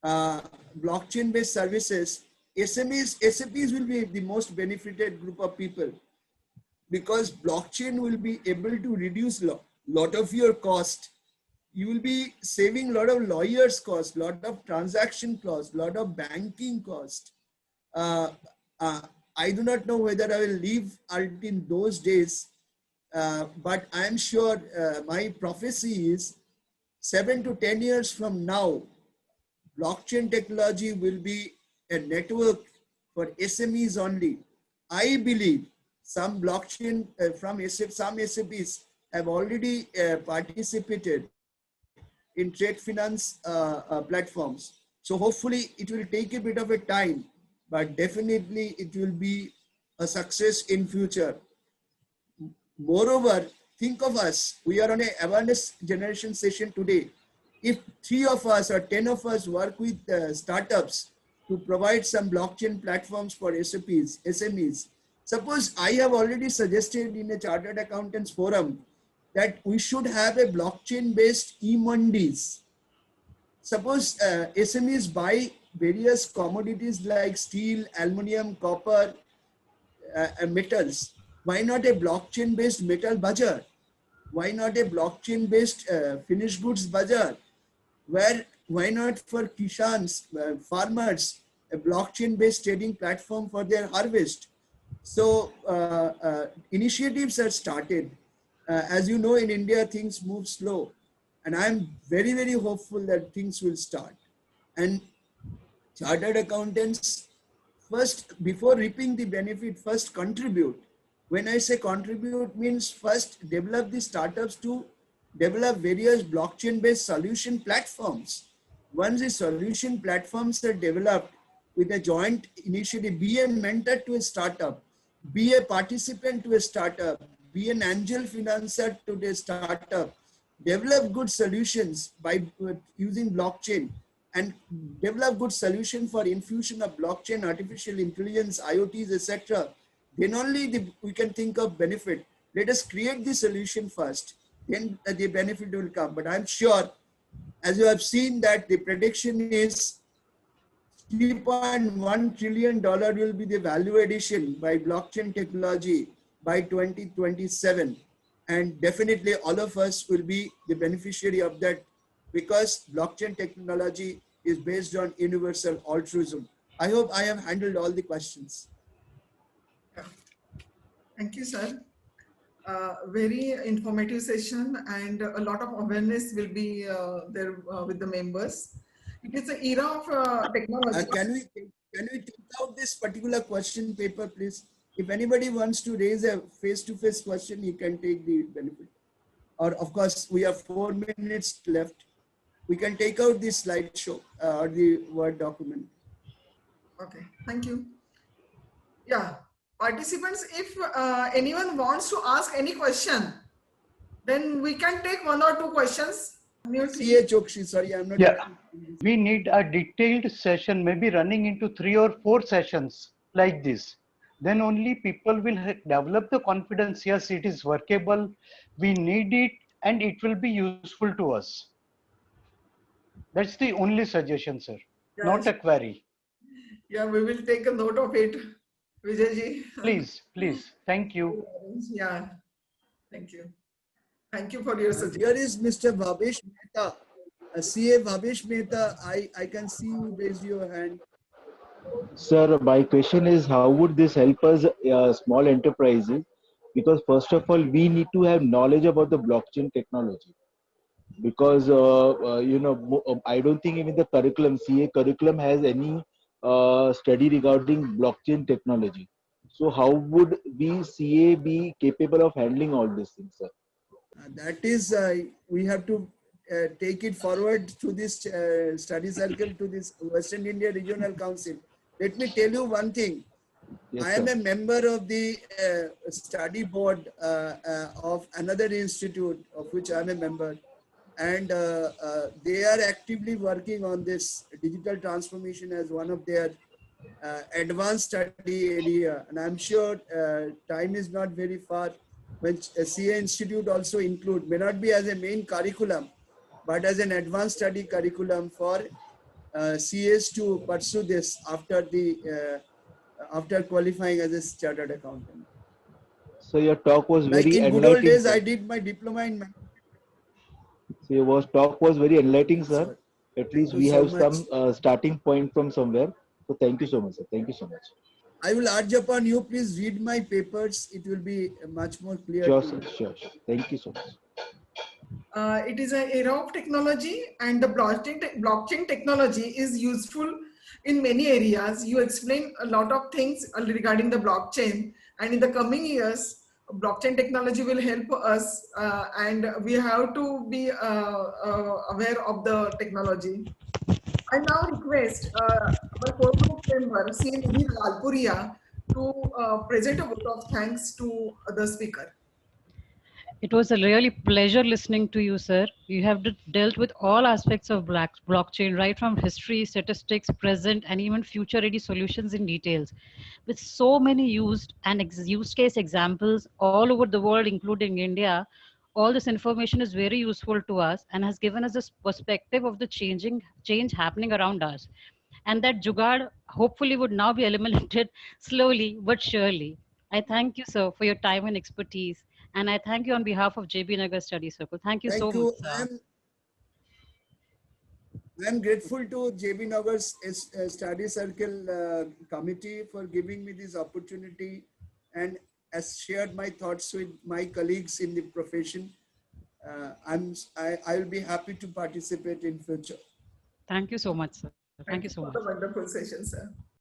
SMEs will be the most benefited group of people, because blockchain will be able to reduce lot of your cost. You will be saving a lot of lawyers cost, lot of transaction cost, lot of banking cost. uh, I do not know whether I will live in those days, but I am sure my prophecy is 7 to 10 years from now, blockchain technology will be a network for SMEs only. I believe some blockchain some SAPs have already participated in trade finance platforms. So hopefully it will take a bit of a time, but definitely it will be a success in future. Moreover, think of us, we are on a awareness generation session today. If 3 of us or 10 of us work with startups to provide some blockchain platforms for SMEs, suppose I have already suggested in a chartered accountants forum that we should have a blockchain based e-mandis. Suppose SMEs buy various commodities like steel, aluminum, copper, metals. Why not a blockchain based metal bazaar? Why not a blockchain based finished goods bazaar? Why not for kishans, farmers, a blockchain based trading platform for their harvest? So initiatives are started. As you know, in India, things move slow. And I'm very, very hopeful that things will start. And chartered accountants, first, before reaping the benefit, first contribute. When I say contribute, means first develop the startups to develop various blockchain based solution platforms. Once the solution platforms are developed with a joint initiative, be a mentor to a startup, be a participant to a startup, be an angel financer to the startup, develop good solutions by using blockchain, and develop good solution for infusion of blockchain, artificial intelligence, IoTs, etc. Then only we can think of benefit. Let us create the solution first, then the benefit will come. But I'm sure, as you have seen, that the prediction is $3.1 trillion will be the value addition by blockchain technology by 2027. And definitely all of us will be the beneficiary of that, because blockchain technology is based on universal altruism. I hope I have handled all the questions. Yeah. Thank you, sir. Very informative session, and a lot of awareness will be there with the members. It is the era of technology. Can we take out this particular question paper, please? If anybody wants to raise a face-to-face question, you can take the benefit. Or of course, we have 4 minutes left. We can take out the slideshow or the Word document. Okay, thank you. Yeah, participants, if anyone wants to ask any question, then we can take 1 or 2 questions. CA Chokshi, sorry, I'm not. Yeah, we need a detailed session, maybe running into 3 or 4 sessions like this. Then only people will develop the confidence, yes, it is workable, we need it, and it will be useful to us. That's the only suggestion, sir. Not Yeah, a query. yeah, we will take a note of it, Vijayji. Please, please. Thank you. Yeah, thank you. Thank you for your suggestion. Here is Mr. Bhavesh Mehta. CA Bhavesh Mehta, I can see you raise your hand. Sir, my question is how would this help us, small enterprises? Because first of all, we need to have knowledge about the blockchain technology. Because I don't think even the curriculum, CA curriculum, has any study regarding blockchain technology. So how would we CA be capable of handling all these things, sir? That is, we have to take it forward to this study circle, to this Western India Regional Council. Let me tell you one thing. Yes, I am sir. a member of the study board of another institute of which I am a member, and they are actively working on this digital transformation as one of their advanced study area. And I'm sure time is not very far when CA Institute also include, may not be as a main curriculum, but as an advanced study curriculum for CAs to pursue this after qualifying as a chartered accountant. So your talk was Like very in good old enlightening, days, sir. I did my diploma in So your talk was very enlightening, sir. sir. At Thank least you we so have much. some starting point from somewhere. So thank you so much, sir. Thank you so much. I will urge upon you, please read my papers. It will be much more clear Sure, to sir. you. Sure, sure. Thank you so much. It is an era of technology, and the blockchain technology is useful in many areas. You explain a lot of things regarding the blockchain, and in the coming years, blockchain technology will help us, and we have to be aware of the technology. I now request our core group member, C. Nidhi Lalpuria, to present a vote of thanks to the speaker. It was a really pleasure listening to you, sir. You have dealt with all aspects of blockchain, right from history, statistics, present, and even future-ready solutions in details. With so many used and use case examples all over the world, including India, all this information is very useful to us and has given us this perspective of the change happening around us. And that jugaad hopefully would now be eliminated slowly but surely. I thank you, sir, for your time and expertise. And I thank you on behalf of JB Nagar Study Circle. Thank you so Thank much, you. sir. I'm grateful to JB Nagar's study circle committee for giving me this opportunity and has shared my thoughts with my colleagues in the profession. I will be happy to participate in future. Thank you so much, sir. Thank Thank you you so for much. the wonderful session, sir.